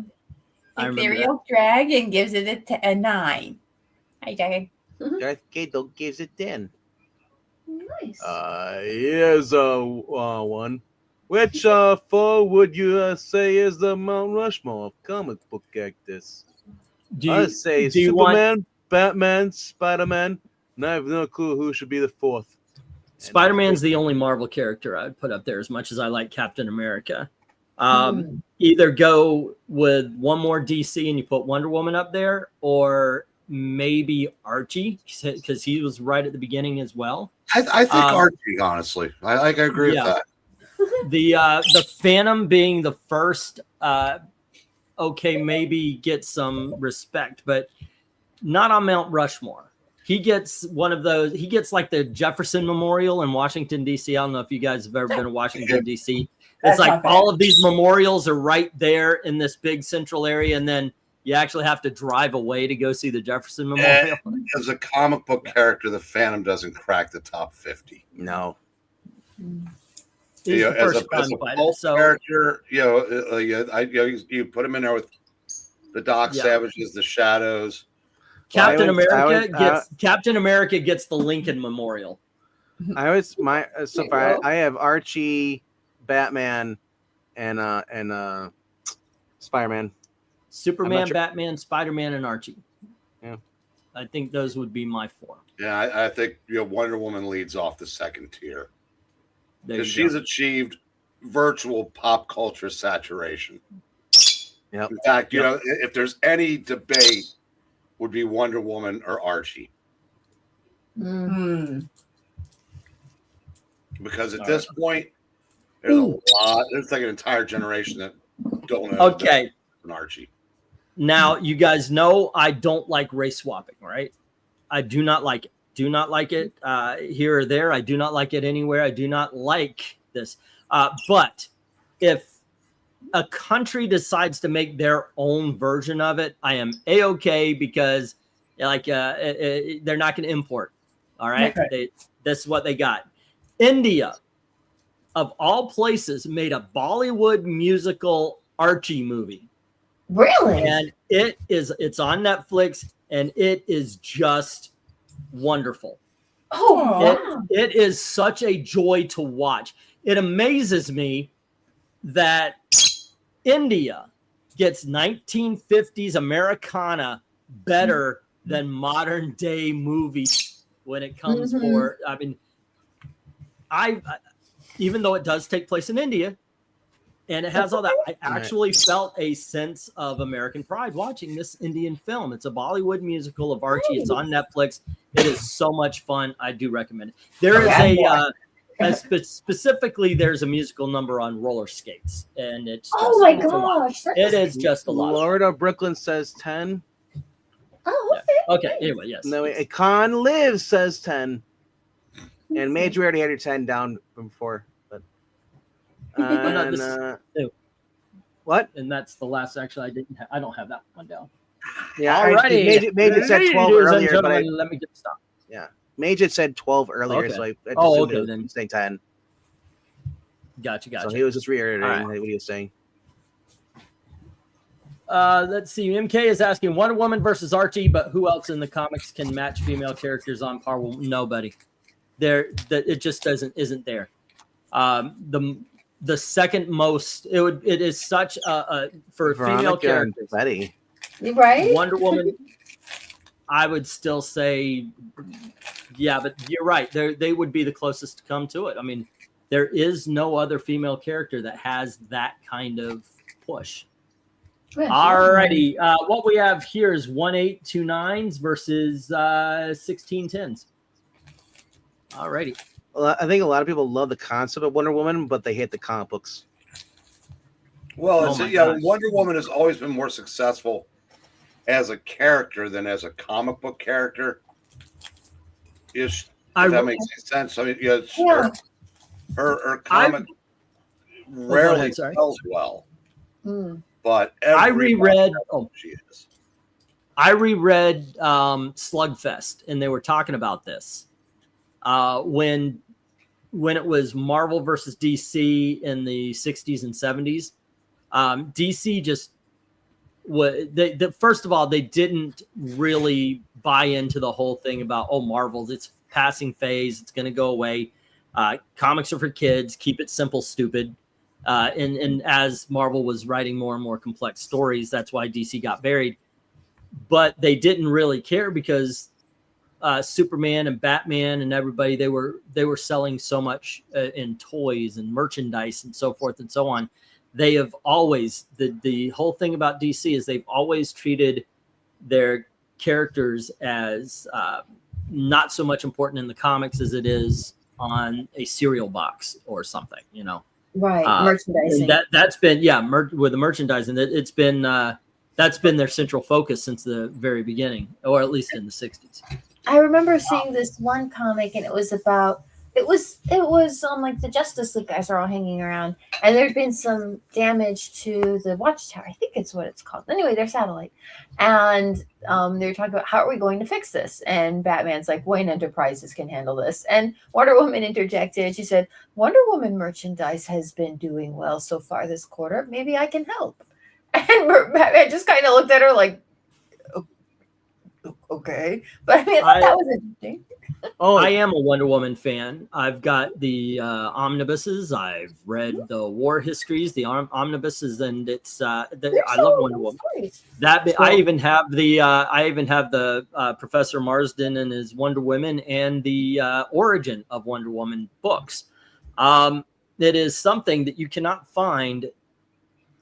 I remember. Ethereal Dragon gives it a 9. Hi, Dragon. Darth Gato gives it 10. Nice. Here's one. Which foe would you say is the Mount Rushmore of comic book actors? I say Superman, Batman, Spider-Man, and I have no clue who should be the fourth. Spider-Man's the only Marvel character I'd put up there, as much as I like Captain America. Either go with one more DC and you put Wonder Woman up there, or maybe Archie, because he was right at the beginning as well. I think Archie, honestly. I agree with that. The Phantom being the first, okay, maybe get some respect, but not on Mount Rushmore. He gets one of those. He gets like the Jefferson Memorial in Washington, D.C. I don't know if you guys have ever been to Washington, D.C. It's like all of these memorials are right there in this big central area, and then you actually have to drive away to go see the Jefferson Memorial. As a comic book character, the Phantom doesn't crack the top 50. No. He's the as first a Hulk character, you put him in there with the Doc Savages, the Shadows. Captain America gets the Lincoln Memorial. I have Archie, Batman, and Spider-Man. Superman, Batman, Spider-Man, and Archie. Yeah, I think those would be my 4. Yeah, I think Wonder Woman leads off the second tier because she's achieved virtual pop culture saturation. Yep. In fact, if there's any debate, would be Wonder Woman or Archie. Because at this point, there's a lot. There's like an entire generation that don't know. Okay. An Archie. Now, you guys know I don't like race swapping, right? I do not like it. Do not like it here or there. I do not like it anywhere. I do not like this. But if a country decides to make their own version of it, I am A-okay, because they're not going to import. All right. Okay. This is what they got. India, of all places, made a Bollywood musical Archie movie. Really? And it's on Netflix, and it is just wonderful. Oh, wow. It is such a joy to watch. It amazes me that India gets 1950s Americana better than modern day movies when it comes for. I mean, I even though it does take place in India and it has all that, I actually felt a sense of American pride watching this Indian film. It's a Bollywood musical of Archie. It's on Netflix. It is so much fun. I do recommend it. There is specifically, there's a musical number on roller skates, and it's just, oh my gosh, it is just a lot. Lord of Brooklyn says 10. Oh, okay. Yeah. Okay. Anyway, yes. No, Con Lives says 10, and Major already had your 10 down before, but what? And that's the last. Actually, I don't have that one down. Yeah, alrighty. Major said 12 earlier, but let me get stopped. Yeah, Major said 12 earlier, so I just assumed then saying 10. Gotcha. So he was just reiterating what he was saying. Let's see. MK is asking Wonder Woman versus Archie, but who else in the comics can match female characters on par? Well, nobody. It just isn't there. The second most it is such a for Veronica female characters. Betty. Right? Wonder Woman, I would still say, yeah, but you're right. They would be the closest to come to it. I mean, there is no other female character that has that kind of push. Alrighty, what we have here is 1829s versus 1610s. Alrighty. Well, I think a lot of people love the concept of Wonder Woman, but they hate the comic books. Well, Oh my yeah, gosh. Wonder Woman has always been more successful as a character than as a comic book character. If I that makes any sense. I mean, yeah, Yeah. her comic go rarely ahead, sorry. sells well, Mm. but I every reread. Oh, she is. I reread Slugfest, and they were talking about this when it was Marvel versus DC in the 60s and 70s. DC just first of all, they didn't really buy into the whole thing about, oh, Marvel's, it's passing phase, it's going to go away. Comics are for kids, keep it simple, stupid. And as Marvel was writing more and more complex stories, that's why DC got buried. But they didn't really care because Superman and Batman and everybody, they were selling so much in toys and merchandise and so forth and so on. They have always, the whole thing about DC is they've always treated their characters as not so much important in the comics as it is on a cereal box or something, you know. Right. Merchandising. That's been with the merchandising, it's been that's been their central focus since the very beginning, or at least in the 60s. I remember seeing this one comic, and it was on like the Justice League guys are all hanging around, and there'd been some damage to the Watchtower. I think it's what it's called. Anyway, their satellite, and they were talking about how are we going to fix this, and Batman's like, Wayne Enterprises can handle this, and Wonder Woman interjected. She said, Wonder Woman merchandise has been doing well so far this quarter. Maybe I can help. And Batman just kind of looked at her like, okay, but I mean, I thought that was interesting. I am a Wonder Woman fan. I've got the omnibuses. I've read the war histories, the omnibuses, and it's I love Wonder Woman. I even have the Professor Marsden and his Wonder Woman and the origin of Wonder Woman books. It is something that you cannot find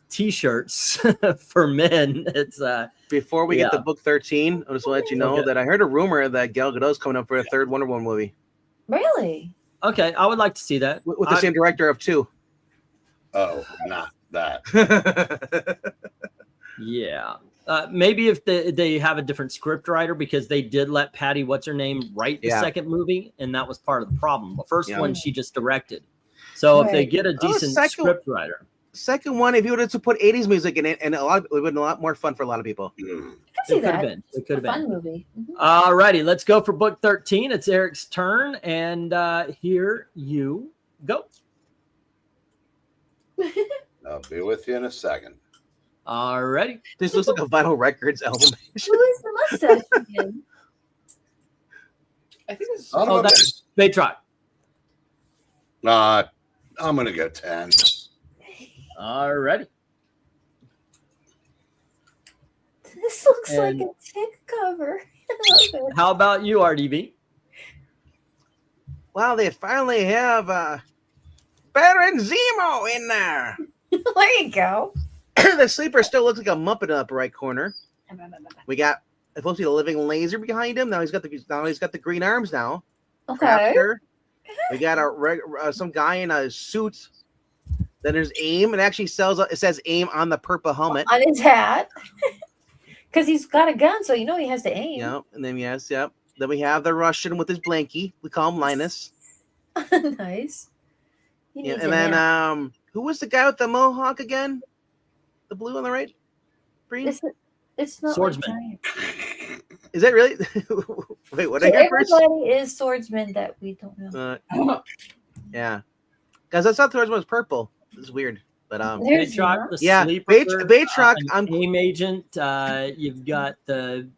T-shirts for men. It's before we get to book 13, I'll just let you know that I heard a rumor that Gal Gadot's coming up for a third Wonder Woman movie. Really? Okay, I would like to see that with the same director of 2. Oh, not that. Yeah. Maybe if they have a different script writer, because they did let Patty what's her name write the second movie, and that was part of the problem. The first one she just directed. So if they get a decent script writer. Second one, if you were to put 80s music in it, and it would have been a lot more fun for a lot of people. I see that. It could have been. Fun movie. Mm-hmm. All righty, let's go for book 13. It's Eric's turn, and here you go. I'll be with you in a second. All righty. This looks like a Vinyl Records album. Who is the mustache again? I think it's that's Baytrock. I'm gonna go 10. All righty. This looks like a tick cover. I love it. How about you, RDV? Well, they finally have Baron Zemo in there. There you go. The sleeper still looks like a Muppet in the upper right corner. We got supposed to be the living laser behind him. Now he's got the green arms now. Okay. Crafter. We got some guy in a suit. Then there's AIM. It actually it says AIM on the purple helmet. On his hat. Because he's got a gun, so you know he has to aim. Yeah, and then Then we have the Russian with his blankie. We call him Linus. Nice. Yeah, and then who was the guy with the mohawk again? The blue on the right? Green? It's not Swordsman. Like is that really? Wait, what? So everybody is swordsman that we don't know. Yeah, guys, I thought the swordsman was purple. It's weird, but Baytrock, the sleeper, Baytrock. I'm AIM agent. You've got the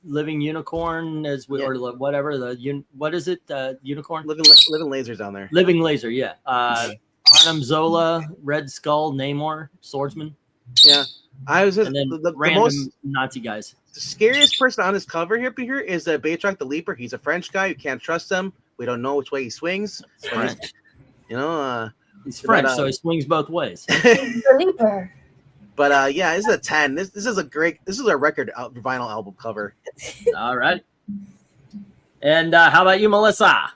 living unicorn or whatever what is it? Unicorn. Living lasers down there. Living laser, yeah. Arnim Zola, Red Skull, Namor, swordsman. Yeah, I was just the random most Nazi guys. The scariest person on this cover here is Baytrock the Leaper. He's a French guy. You can't trust him. We don't know which way he swings. French. He's French, so he swings both ways. He's the Leaper. But this is a 10. This is a record vinyl album cover. All right. And how about you, Melissa?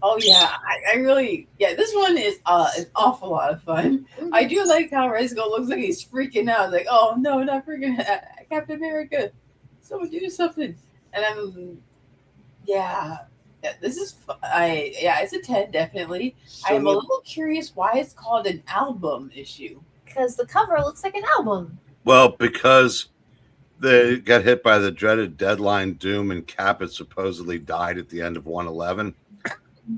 Oh yeah, I really This one is an awful lot of fun. I do like how Resco looks like he's freaking out. Like, oh no, not freaking Captain America! Someone do something. And this is it's a 10 definitely. I am a little curious why it's called an album issue. Because the cover looks like an album. Well, because they got hit by the dreaded deadline doom, and Cap had supposedly died at the end of 111.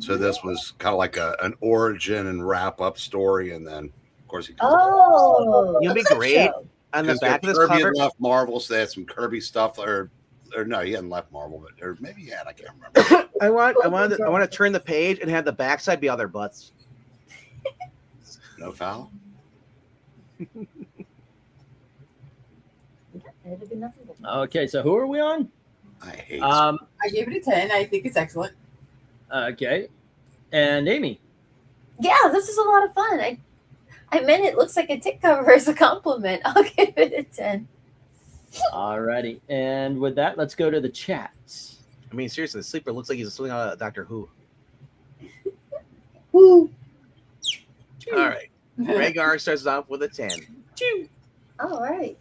So this was kind of like an origin and wrap up story, and then of course he. Oh, You'll be great on the back of this Kirby cover. had left Marvel, so they had some Kirby stuff, or no, he hadn't left Marvel, but or maybe he had. I can't remember. I want to turn the page and have the backside be all their butts. No foul. It'd be nothing but Okay, so who are we on? I hate. I gave it a 10. I think it's excellent. Okay, and Amy. Yeah, this is a lot of fun. I meant it looks like a tick cover as a compliment. I'll give it a 10. Alrighty, and with that, let's go to the chats. I mean, seriously, the sleeper looks like he's something out of Doctor Who. Woo! All right, Rhaegar starts off with a 10. All right.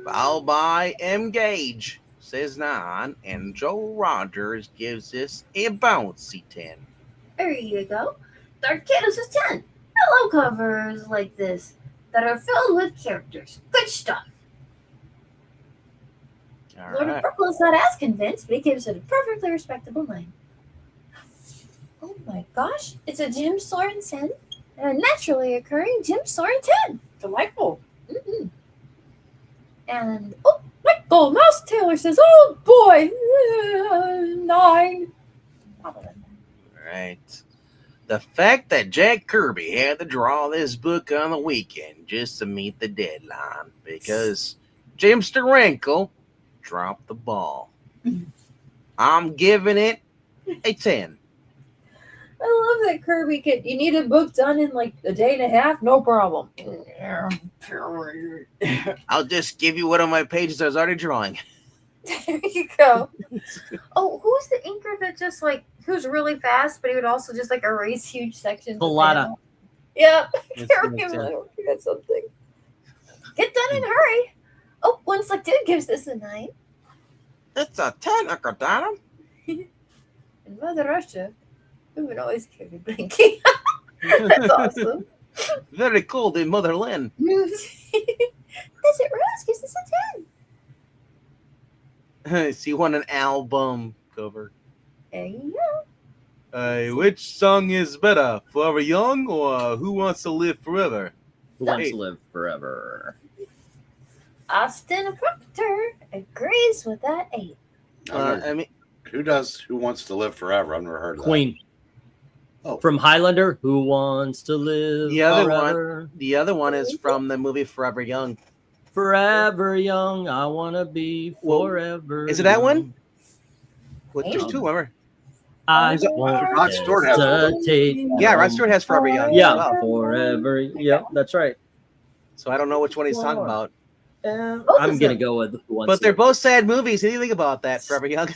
Followed by M. Gage, says 9, and Joe Rogers gives this a bouncy 10. There you go. Dark Kados is 10. I love covers like this that are filled with characters. Good stuff. All Lord right. of Purple's not as convinced, but he gives it a perfectly respectable 9. Oh my gosh, it's a Jim Soren 10 and a naturally occurring Jim Soren 10. Delightful. Mm-hmm. And Michael Mouse Taylor says, "Oh boy, 9." All right. The fact that Jack Kirby had to draw this book on the weekend just to meet the deadline because Jim Steranko dropped the ball. I'm giving it a 10. I love that Kirby could. You need a book done in like a day and a half, no problem. I'll just give you one of my pages I was already drawing. There you go. Oh, who's the inker that just like who's really fast, but he would also just like erase huge sections? of Pallotta. panel? Yep. It's- Can't remember. I forgot something. Get done in a hurry. Oh, One Slick Dude gives this a 9. It's a 10, Uncle Donald. In Mother Russia, women always carry blinky. That's awesome. Very cold in Motherland. Desert Rose gives this a 10. So you want an album cover. There you go. Which song is better, Forever Young or Who Wants to Live Forever? Who wants Hey. to live forever? Austin Proctor agrees with that 8. I mean, Who wants to live forever? I've never heard of Queen. Oh. From Highlander. Who wants to live The other one- forever? the other one is from the movie Forever Young. Forever young. I want to be Well, forever. is it that one? young. There's two, remember? I Is it- won't Rod Stewart has one. hesitate. Yeah, Rod Stewart has Forever Young. as Yeah, well. forever. Yep, that's right. So I don't know which one he's talking about. I'm Both gonna of them. go with who wants But to they're live. both sad movies. What do you think about that, Forever Young?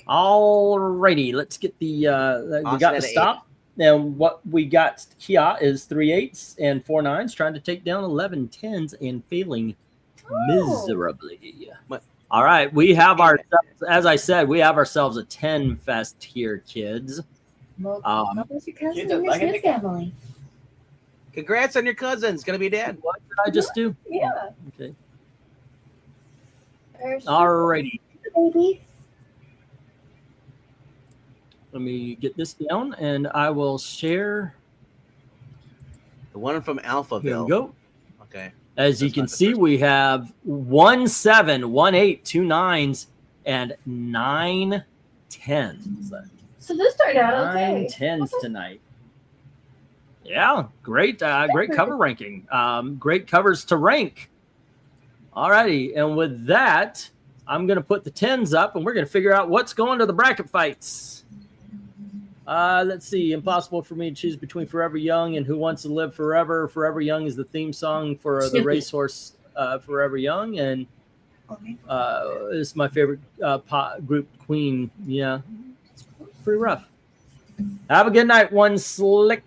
Alrighty, let's get the we Austin got at the an stop. And what we got here is 3 8s and 4 9s, trying to take down 11 10s and failing miserably. What? All right, we have ourselves, as I said, we have ourselves a 10 fest here, kids. Well, Um, how was your cousin you and don't your like it? Smith family? Congrats on your cousin's gonna be dead. What did I just do? Yeah. Okay. There's Alrighty, baby. let me get this down, and I will share. The one from Here Alphaville. we go. Okay. As you That's can not the see, first we have 1 7, 1 8, 2 9s, and 9 10s. So this started out 9 okay. 10s tonight. Yeah, great cover ranking. Great covers to rank. Alrighty, and with that, I'm gonna put the 10s up, and we're gonna figure out what's going to the bracket fights. Let's see. Impossible for me to choose between Forever Young and Who Wants to Live Forever. Forever Young is the theme song for the racehorse Forever Young, and It's my favorite group, Queen. Yeah, it's pretty rough. Have a good night, one slick.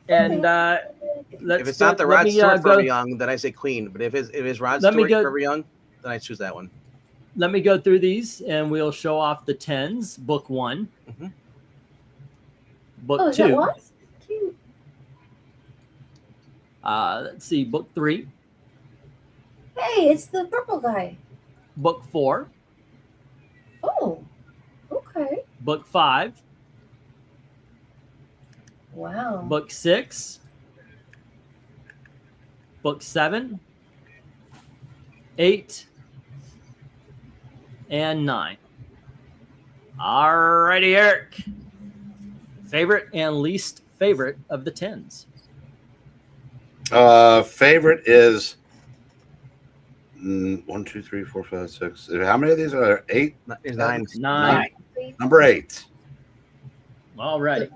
And let's If it's not the let Rod me, Stewart go. Forever Young, then I say Queen. But if it's Rod Let me Stewart go- Forever Young, then I choose that one. Let me go through these, and we'll show off the 10s. Book 1, Mhm. Book Oh, is that 2. what? Cute. Let's see, Book 3, Hey, it's the purple guy. Book 4, Oh, okay. Book 5, Wow. Book 6, Book 7, 8, and 9. Alrighty, Eric. Favorite and least favorite of the 10s. Favorite is 1, 2, 3, 4, 5, 6. How many of these are there? 8? There's 9. 9. Number 8. Alrighty.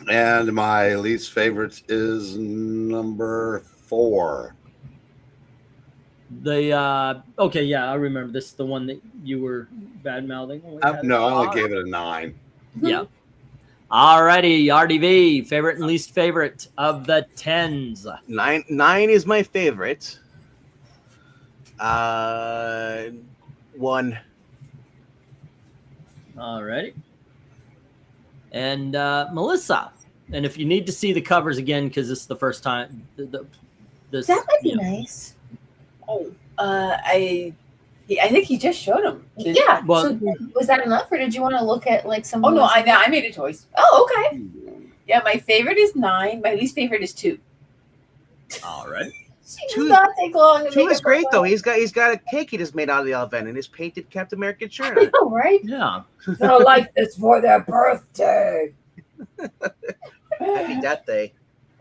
And my least favorite is number 4. Okay, yeah, I remember this. The one that you were bad mouthing. No, I only gave it a 9. Yeah. Alrighty, RDV, favorite and least favorite of the 10s. 9 is my favorite. 1. Alrighty. And Melissa. And if you need to see the covers again, because this is the first time, this That might be you know, nice. Oh, I think he just showed him. Yeah. Well- so was that enough, or did you want to look at like some? Oh no, I made a choice. Oh, okay. Yeah, my favorite is 9. My least favorite is 2. Alright. She does 2 not take long. to 2 make is up great her though. mind. He's got a cake he just made out of the oven and his painted Captain American shirt I on. know, right? Yeah. No, like this for their birthday. Happy Death Day.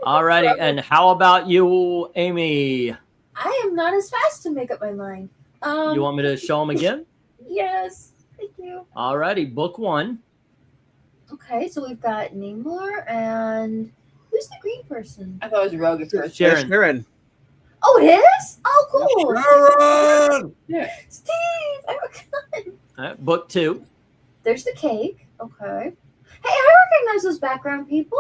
Alrighty. And how about you, Amy? I am not as fast to make up my mind. You want me to show them again? Yes. Thank you. Alrighty. Book 1. Okay, so we've got Namor and who's the green person? I thought it was Rogue at first. Sharon. Sharon. Oh, it is? Oh, cool. Sharon! Steve, I recognize. Alright, Book 2. There's the cake. Okay. Hey, I recognize those background people.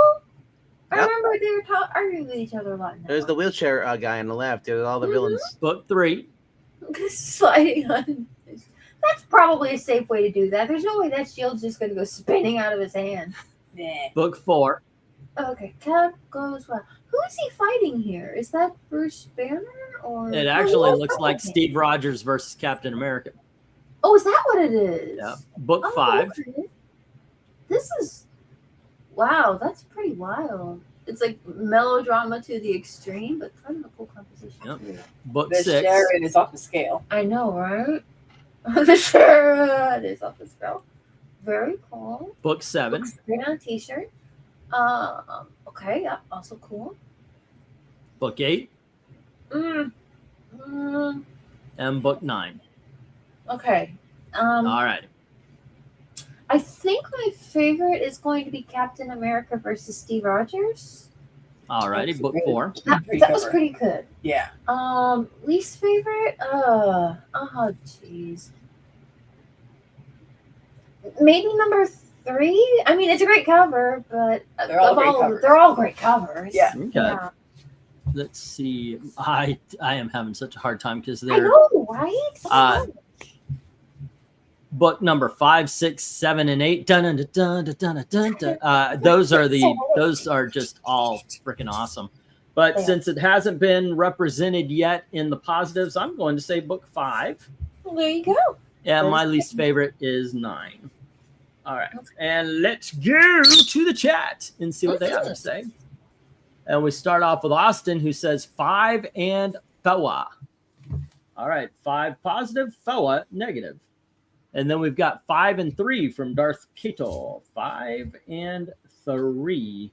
I Yep. remember they were arguing with each other a lot. Now. There's the wheelchair guy on the left. There's all the villains. Book 3. sliding on. That's probably a safe way to do that. There's no way that shield's just going to go spinning out of his hand. Nah. Book 4. Okay, Cap goes well. Who is he fighting here? Is that Bruce Banner or? It No, actually who else looks fighting like him? Steve Rogers versus Captain America. Oh, is that what it is? Yeah. Book Oh, 5. okay. This is wow. That's pretty wild. It's like melodrama to the extreme, but kind of a cool composition. Yep. too. Book The 6. Sharon is off the scale. I know, right? The shirt is off the spell. Very cool. Book 7. Looks great on a t-shirt. Okay, yeah, also cool. Book 8. Mm, And Book 9. okay. All right. I think my favorite is going to be Captain America versus Steve Rogers. All righty. That's Book great. 4. That was pretty good. Yeah. Least favorite? Jeez. Maybe number 3. I mean, it's a great cover, but They're all great covers. they're all great covers. Yeah. Okay. Yeah. Let's see. I am having such a hard time because I they're know, right? Uh, book number 5, 6, 7, and 8. Dun, dun, dun, dun, dun, dun, dun. Those are just all freaking awesome. But Yeah. since it hasn't been represented yet in the positives, I'm going to say book 5. Well, there you go. And my least favorite is 9. All right. And let's go to the chat and see what they have to say. And we start off with Austin, who says 5 and Foa. All right. 5 positive, Foa negative. And then we've got 5 and 3 from Darth Kato. 5 and 3.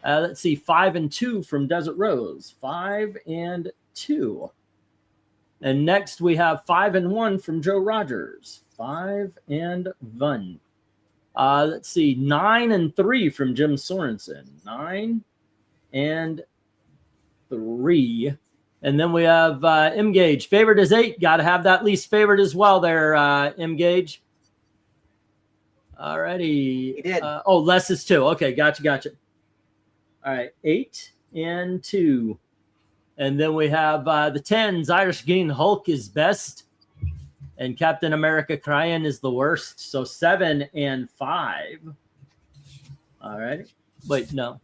Let's see. 5 and 2 from Desert Rose. 5 and 2. And next we have 5 and 1 from Joe Rogers. 5 and 1. Let's see. 9 and 3 from Jim Sorensen. 9 and 3. And then we have M Gage. Favorite is 8. Got to have that least favorite as well there, M Gage. All righty. He did. Less is 2. Okay, gotcha. All right, 8 and 2. And then we have the 10s. Irish Green Hulk is best. And Captain America Cryan is the worst. So 7 and 5. All right. Wait, no.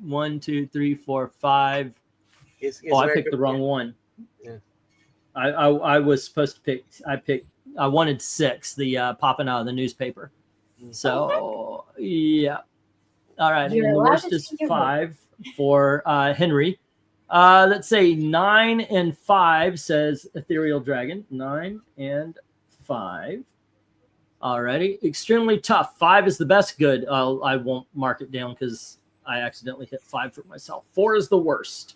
1, 2, 3, 4, 5. I picked the wrong one. Yeah. I was supposed to pick. I wanted 6. The popping out of the newspaper. So yeah. All right. And the worst is 5 for Henry. Let's say 9 and 5 says Ethereal Dragon. 9 and 5. Alrighty. Extremely tough. 5 is the best. Good. I won't mark it down because I accidentally hit 5 for myself. 4 is the worst.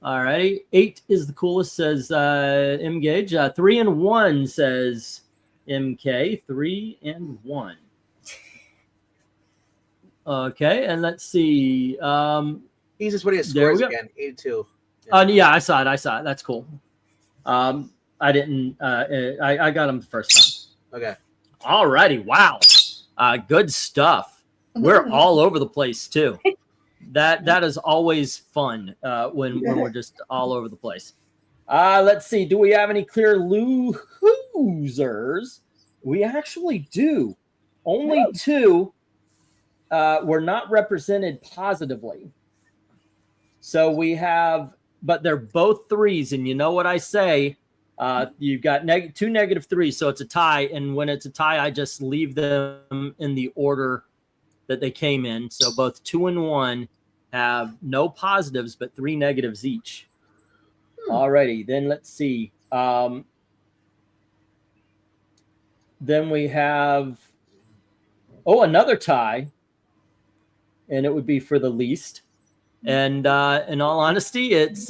Alrighty. 8 is the coolest, says M Gage. 3 and 1 says MK. 3 and 1. Okay, and let's see. He's just putting his There we scores go. again. 82. Yeah, I saw it. That's cool. I didn't. I got him the first time. Okay. All righty. Wow. Good stuff. We're all over the place too. That is always fun when we're just all over the place. Let's see. Do we have any clear losers? We actually do. Only 2 were not represented positively. So we have, but they're both 3s, and you know what I say. You've got 2 negative 3s, so it's a tie. And when it's a tie, I just leave them in the order that they came in. So both 2 and 1 have no positives, but 3 negatives each. Alrighty, then let's see. Then we have another tie, and it would be for the least. And in all honesty, it's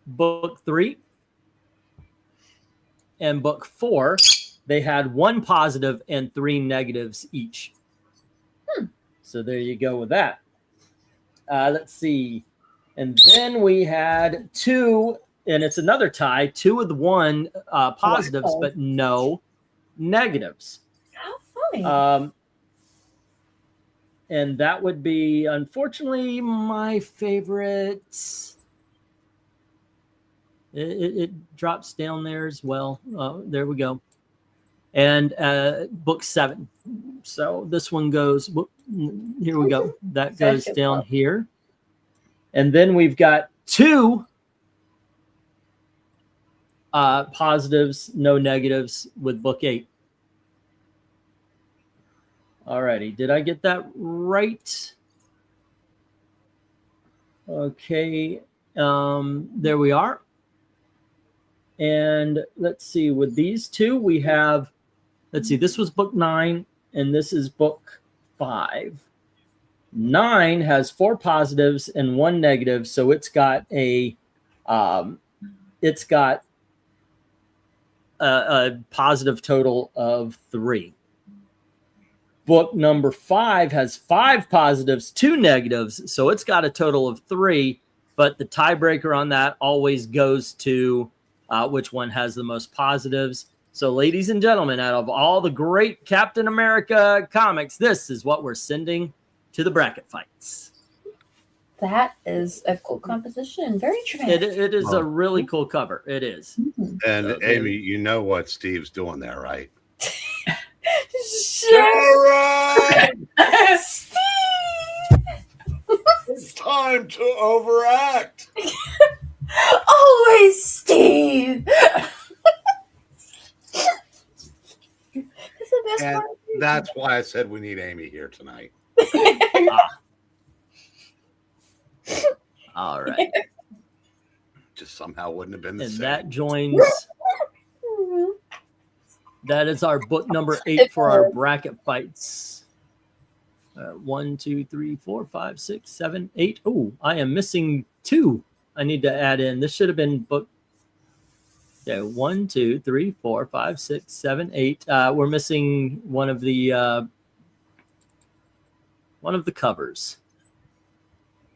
book 3 and book 4. They had 1 positive and 3 negatives each. So there you go with that. Let's see. And then we had 2, and it's another tie, 2 with 1 positives, but no negatives. How funny. And that would be, unfortunately, my favorite. It drops down there as well. There we go. And book 7. So this one goes, here we go. That goes down here. And then we've got 2 positives, no negatives with book 8. Alrighty, did I get that right? Okay, there we are. And let's see, with these 2, we have, let's see, this was book 9, and this is book 5. 9 has 4 positives and 1 negative, so it's got a positive total of 3. Book number 5 has 5 positives, 2 negatives, so it's got a total of 3. But the tiebreaker on that always goes to which one has the most positives. So, ladies and gentlemen, out of all the great Captain America comics, this is what we're sending to the bracket fights. That is a cool composition. Very dramatic. It is a really cool cover. It is. And Amy, you know what Steve's doing there, right? Sure. Steve! It's time to overact. Always Steve. That's the best And part. that's why I said we need Amy here tonight. All right. Just somehow wouldn't have been the And same. that joins. That is our book number 8 for our bracket fights. 1, 2, 3, 4, 5, 6, 7, 8. Oh, I am missing 2. I need to add in. This should have been book. Okay, 1, 2, 3, 4, 5, 6, 7, 8. We're missing one of the One of the covers.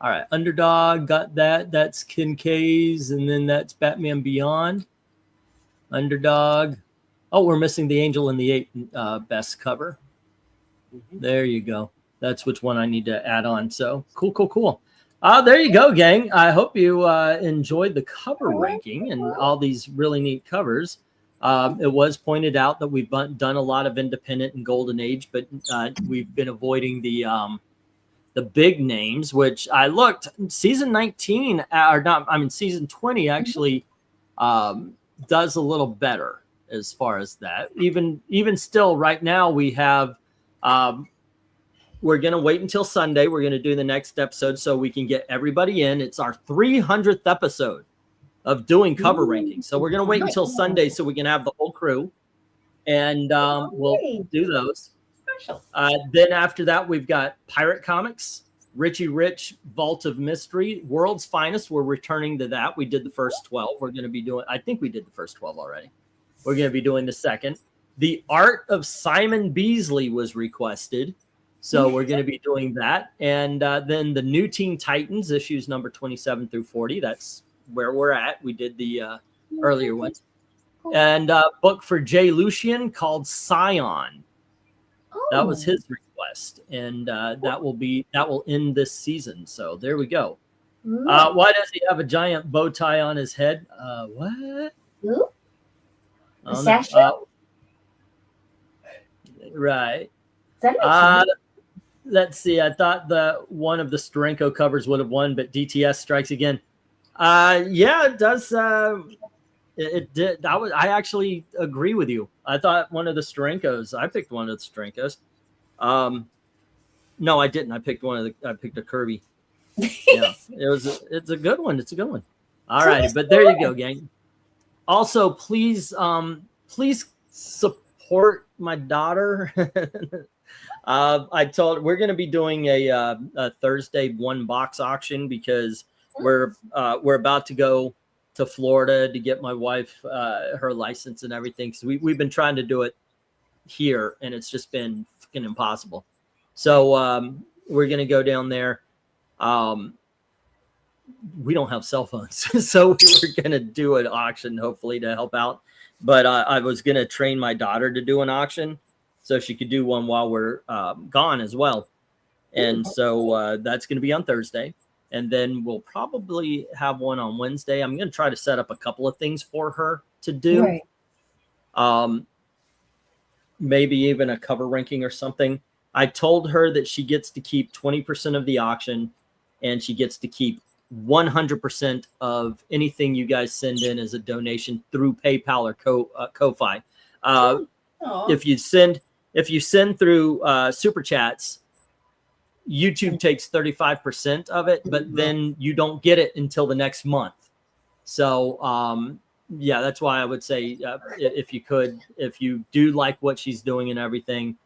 All right, Underdog got that. That's Kincaid's, and then that's Batman Beyond. Underdog. Oh, we're missing the Angel in the Eight best cover. There you go. That's which one I need to add on. So cool. There you go, gang. I hope you enjoyed the cover ranking and all these really neat covers. It was pointed out that we've done a lot of independent and golden age, but we've been avoiding the big names, which I looked. Season 19, season 20 actually does a little better as far as that. Even still, right now we have. We're going to wait until Sunday. We're going to do the next episode so we can get everybody in. It's our 300th episode of doing cover rankings. So we're going to wait until Sunday so we can have the whole crew. And we'll do those. Then after that, we've got Pirate Comics, Richie Rich, Vault of Mystery, World's Finest. We're returning to that. We did the first 12. We're going to be doing, I think we did the first 12 already. We're going to be doing the second. The Art of Simon Beasley was requested. So we're going to be doing that. And then the New Teen Titans, issues number 27 through 40. That's where we're at. We did the earlier ones. And a book for Jay Lucian called Scion. That was his request. And that will end this season. So there we go. Why does he have a giant bow tie on his head? What? Right. Let's see. I thought one of the Steranko covers would have won, but DTS strikes again. Yeah, it does. It did. I actually agree with you. I thought one of the Sterenkos. I picked one of the Sterenkos. No, I didn't. I picked a Kirby. Yeah, it's a good one. It's a good one. All righty, but there you go, gang. Also, please support my daughter. I told we're going to be doing a Thursday one box auction because we're about to go to Florida to get my wife her license and everything. So we've been trying to do it here, and it's just been fucking impossible. So we're going to go down there. We don't have cell phones, so we're going to do an auction hopefully to help out. But I was going to train my daughter to do an auction so she could do one while we're gone as well. And so that's going to be on Thursday. And then we'll probably have one on Wednesday. I'm going to try to set up a couple of things for her to do. Right. Maybe even a cover ranking or something. I told her that she gets to keep 20% of the auction and she gets to keep 100% of anything you guys send in as a donation through PayPal or Ko-Fi. If you send through Super Chats, YouTube takes 35% of it, but then you don't get it until the next month. So, yeah, that's why I would say if you do like what she's doing and everything,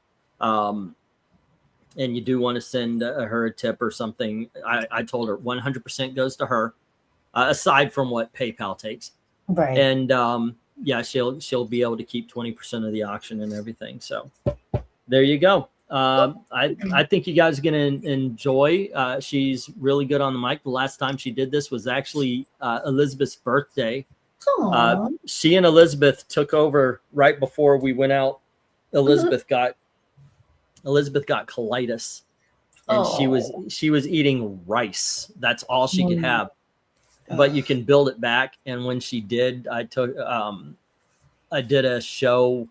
and you do want to send her a tip or something, I told her 100% goes to her, aside from what PayPal takes. Right. And yeah, she'll be able to keep 20% of the auction and everything. So there you go. I think you guys are going to enjoy. She's really good on the mic. The last time she did this was actually Elizabeth's birthday. She and Elizabeth took over right before we went out. Elizabeth got colitis, and she was eating rice. That's all she could have. But you can build it back. And when she did, I did a show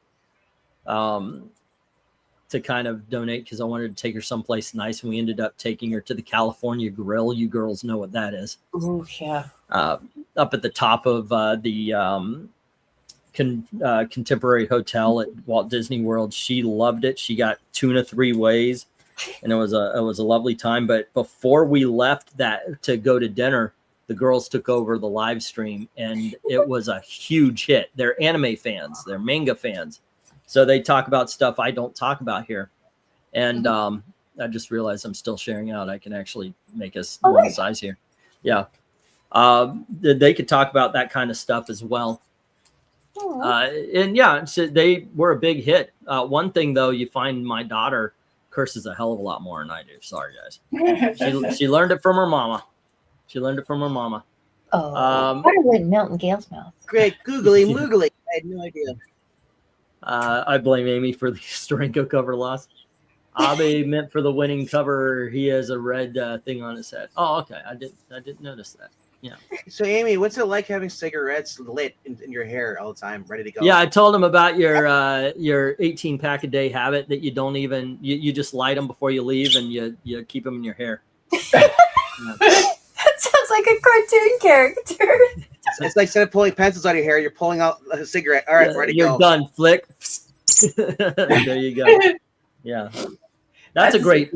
to kind of donate because I wanted to take her someplace nice, and we ended up taking her to the California Grill. You girls know what that is. Oh yeah. Up at the top of the Contemporary Hotel at Walt Disney World. She loved it. She got tuna 3 ways, and it was a lovely time. But before we left that to go to dinner, the girls took over the live stream, and it was a huge hit. They're anime fans, they're manga fans, so they talk about stuff I don't talk about here. And I just realized I'm still sharing out. I can actually make us one size here. Yeah, they could talk about that kind of stuff as well. And yeah, so they were a big hit. One thing though, you find my daughter curses a hell of a lot more than I do. Sorry, guys. She learned it from her mama. Oh, water wouldn't melt in Gail's mouth. Great googly moogly. I had no idea. I blame Amy for the Steranko cover loss. Abe meant for the winning cover. He has a red thing on his head. Oh, okay. I didn't notice that. Yeah. So, Amy, what's it like having cigarettes lit in your hair all the time, ready to go? Yeah, I told him about your 18 pack a day habit that you don't even you just light them before you leave and you keep them in your hair. Yeah. That sounds like a cartoon character. It's like instead of pulling pencils out of your hair, you're pulling out a cigarette. All right, ready to go. You're done. Flick. There you go. Yeah. That's a great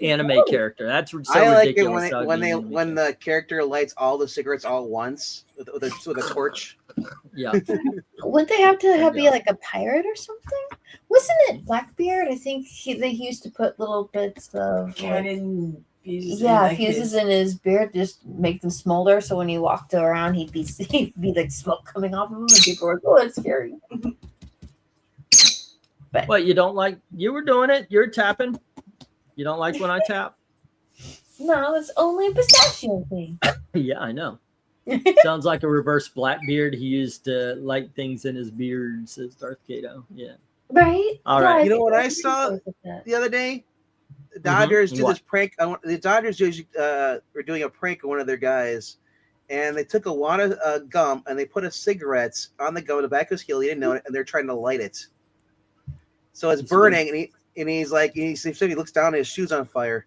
anime character. That's so I like ridiculous. it when the character lights all the cigarettes all at once with a torch. Yeah. Wouldn't they have to be like a pirate or something? Wasn't it Blackbeard? I think they used to put little bits of Cannon fuses. fuses in his beard, just make them smolder. So when he walked around, he'd be like smoke coming off of him, and people were like, "Oh, that's scary." But you don't like, you were doing it. You're tapping. You don't like when I tap? No, it's only a pistachio thing. Yeah, I know. Sounds like a reverse Blackbeard. He used to light things in his beard, says Darth Kato. Yeah. Right? All right. You know what I saw the other day? The Dodgers do this prank. The Dodgers were doing a prank on one of their guys, and they took a wad of gum and they put a cigarettes on the gum in the back of his heel. He didn't know it, and they're trying to light it. So it's burning, and he's like, he looks down and his shoe's on fire.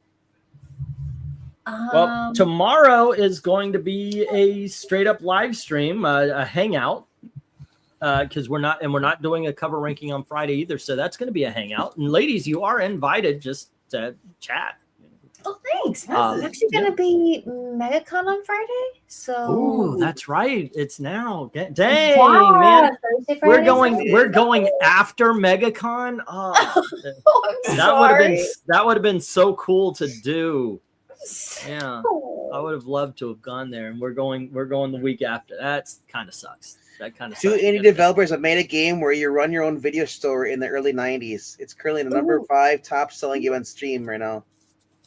Well, tomorrow is going to be a straight up live stream, a hangout, because we're not doing a cover ranking on Friday either. So that's going to be a hangout. And ladies, you are invited just to chat. Oh, thanks. I'm actually going to be MegaCon on Friday. So. Oh, that's right. It's now. Dang, man. Thursday, Friday, We're going after MegaCon. Oh, that would have been so cool to do. Yeah, I would have loved to have gone there, and we're going the week after. That's kind of sucks. That kind of Two indie developers have made a game where you run your own video store in the early 90s. It's currently the number 5 top selling game on Steam right now.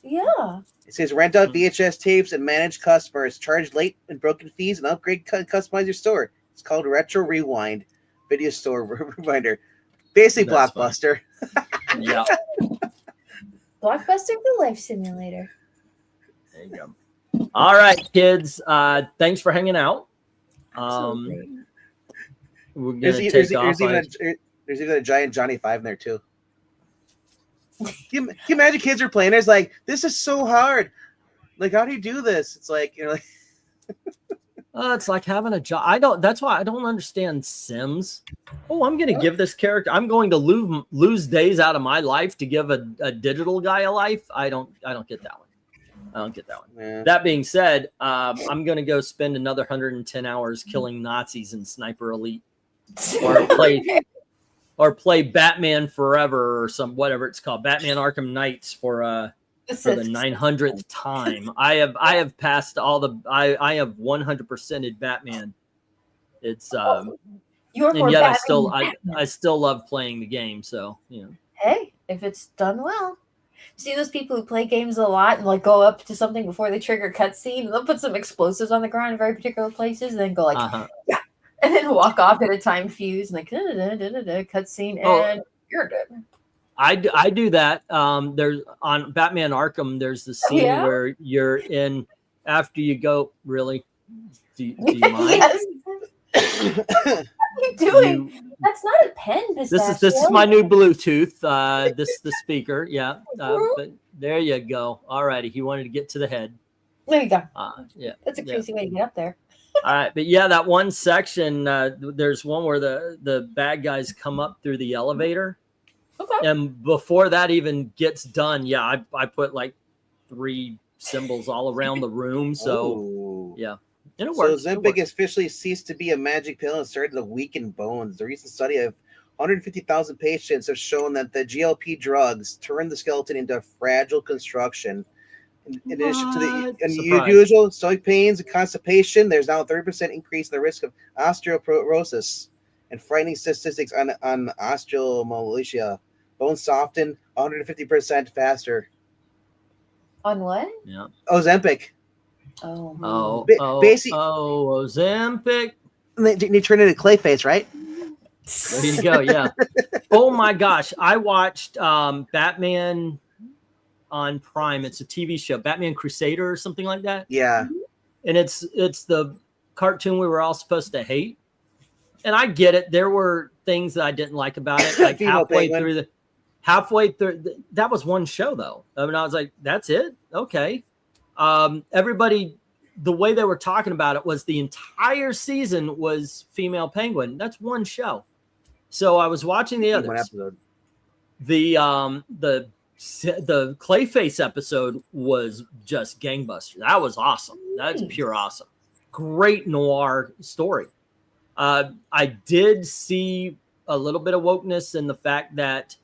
Yeah. It says rent out VHS tapes and manage customers, charge late and broken fees, and upgrade customize your store. It's called Retro Rewind Video Store Reminder. Basically, Blockbuster. Yeah. Blockbuster the Life Simulator. There you go. All right, kids. Thanks for hanging out. We're gonna there's even a giant Johnny 5 in there too. Can you imagine kids are playing? It's like, this is so hard. Like, how do you do this? It's like, like. It's like having a job. That's why I don't understand Sims. Oh, I'm going to give this character. I'm going to lose days out of my life to give a digital guy a life. I don't get that one. I don't get that one. Yeah. That being said, I'm going to go spend another 110 hours killing Nazis in Sniper Elite, or play Batman Forever or whatever it's called, Batman Arkham Knights for the 900th time. I have passed all the. I have 100%ed Batman. It's and yet I still love playing the game. So Hey, if it's done well. See those people who play games a lot and like go up to something before they trigger cutscene, and they'll put some explosives on the ground in very particular places, and then go like yeah, and then walk off at a time fuse and like cutscene, and you're good. I do that. There's on Batman Arkham. There's the scene where you're in after you go. Really? Do you mind? Yes. What are you doing? That's not a pen. This is my new Bluetooth. This the speaker. Yeah. But there you go. All righty. He wanted to get to the head. There you go. Yeah. That's a crazy way to get up there. All right, but yeah, that one section. There's one where the bad guys come up through the elevator. Okay. And before that even gets done, I put like 3 symbols all around the room. So yeah. And it works. So Ozempic has officially ceased to be a magic pill and started to weaken bones. The recent study of 150,000 patients have shown that the GLP drugs turn the skeleton into a fragile construction. In addition to the unusual stomach pains and constipation, there's now a 30% increase in the risk of osteoporosis and frightening statistics on osteomalacia. bones soften 150% faster. On what? Yeah. Ozempic. Oh. Basically, Ozempic. they turn into Clayface, right? There you go. Yeah. Oh my gosh. I watched Batman on Prime. It's a TV show, Batman Crusader or something like that. Yeah. And it's the cartoon we were all supposed to hate. And I get it. There were things that I didn't like about it. Like halfway through, that was one show though. I mean, I was like, that's it. Okay. Everybody, the way they were talking about it was the entire season was Female Penguin. That's one show. So I was watching the others. One episode. The Clayface episode was just gangbuster. That was awesome. That's pure awesome. Great noir story. I did see a little bit of wokeness in the fact that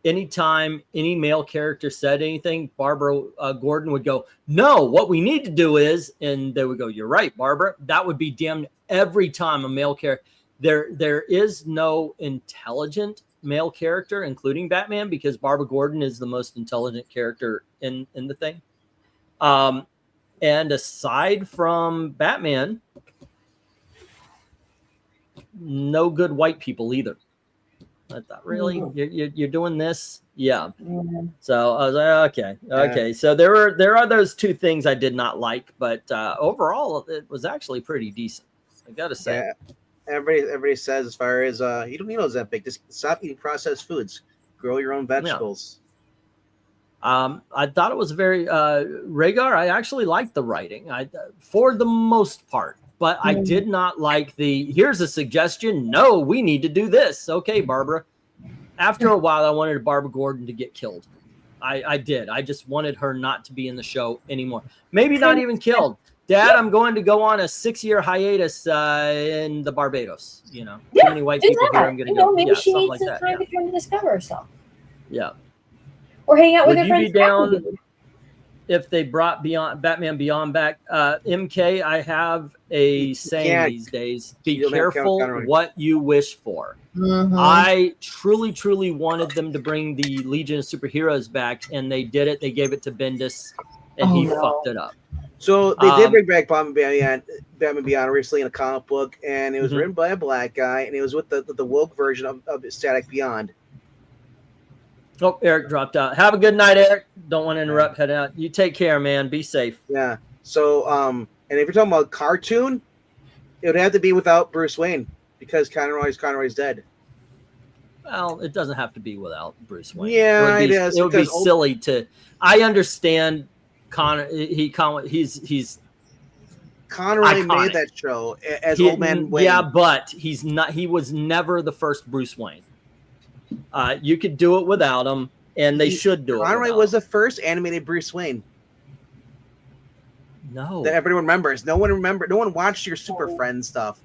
anytime any male character said anything, Barbara Gordon would go, no, what we need to do is, and they would go, you're right, Barbara. That would be damned every time a male character. There is no intelligent male character, including Batman, because Barbara Gordon is the most intelligent character in the thing. And aside from Batman, no good white people either. I thought, really, you're doing this? Yeah. So I was like, okay. So there are those two things I did not like, but overall, it was actually pretty decent. I gotta say. Yeah. Everybody says as far as you don't need Ozempic, just stop eating processed foods, grow your own vegetables. I thought it was very Rhaegar. I actually liked the writing. For the most part. But I did not like here's a suggestion. No, we need to do this. Okay, Barbara. After a while, I wanted Barbara Gordon to get killed. I did. I just wanted her not to be in the show anymore. Maybe not even killed. Dad, I'm going to go on a 6-year hiatus in the Barbados. Too many white people here. I'm going to go. Maybe she needs some time to try to discover herself. Yeah. Or hang out with her friends. Would you be down if they brought Batman Beyond back? MK, I have a saying these days: be careful what you wish for. Mm-hmm. I truly, truly wanted them to bring the Legion of Superheroes back, and they did it. They gave it to Bendis, and he fucked it up. So they did bring back Batman Beyond recently in a comic book, and it was written by a black guy, and it was with the woke version of Static Beyond. Oh, Eric dropped out. Have a good night, Eric. Don't want to interrupt. Head out. You take care, man. Be safe. Yeah. So, and if you're talking about cartoon, it would have to be without Bruce Wayne because Conroy's dead. Well, it doesn't have to be without Bruce Wayne. Yeah, it is. It would be silly to. I understand. He's Conroy iconic. made that show as Old Man Wayne. Yeah, but he's not. He was never the first Bruce Wayne. You could do it without him, and they should do it. Conroy was the first animated Bruce Wayne. No, that everyone remembers. No one watched your Super Friends stuff.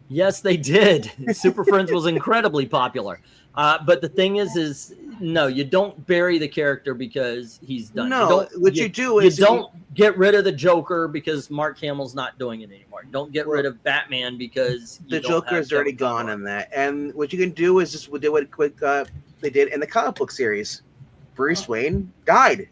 Yes, they did. Super Friends was incredibly popular. But the thing is no, you don't bury the character because he's done. No, you don't get rid of the Joker because Mark Hamill's not doing it anymore. Don't get rid of Batman because the Joker is already gone on that. And what you can do is just do what they did in the comic book series. Bruce Wayne died.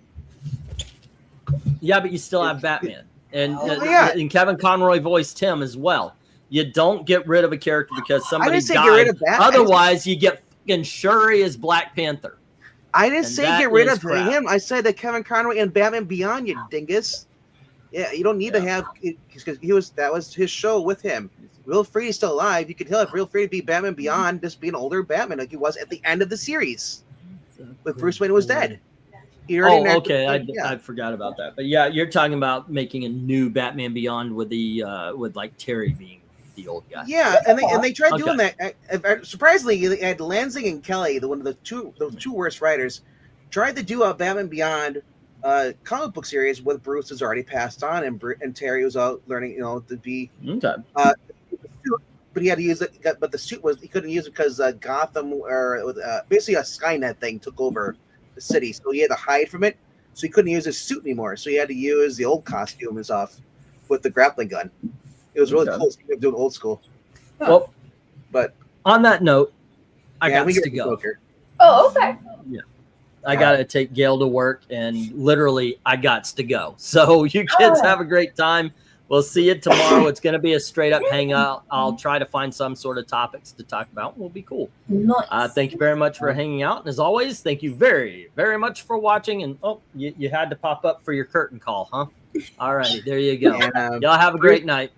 Yeah, but you still have Batman. And Kevin Conroy voiced him as well. You don't get rid of a character because somebody died. Otherwise, you get fucking Shuri as Black Panther. I didn't say get rid of him. I said that Kevin Conroy and Batman Beyond, you dingus. Yeah, you don't need to have because that was his show with him. Real Free is still alive. You could tell if Real Free to be Batman Beyond, just be an older Batman like he was at the end of the series. But Bruce Wayne was dead. Okay. I forgot about that. But yeah, you're talking about making a new Batman Beyond with like Terry being the old guy. Yeah, and they tried doing that. Surprisingly, they had Lansing and Kelly, the two worst writers, tried to do a Batman Beyond comic book series with Bruce has already passed on, and Terry was out learning, to be. Okay. But he had to use it. But the suit he couldn't use it because Gotham or basically a Skynet thing took over the city, so he had to hide from it. So he couldn't use his suit anymore. So he had to use the old costume and stuff with the grappling gun. It was really cool. Speaking of doing old school. Well, but on that note, I got to go. Joker. Oh, okay. I got to take Gail to work, and literally I gots to go. So you kids have a great time. We'll see you tomorrow. It's going to be a straight up hangout. I'll try to find some sort of topics to talk about. We'll be cool. Nice. Thank you very much for hanging out. And as always, thank you very, very much for watching. And you had to pop up for your curtain call, huh? All righty. There you go. And, Y'all have a great night.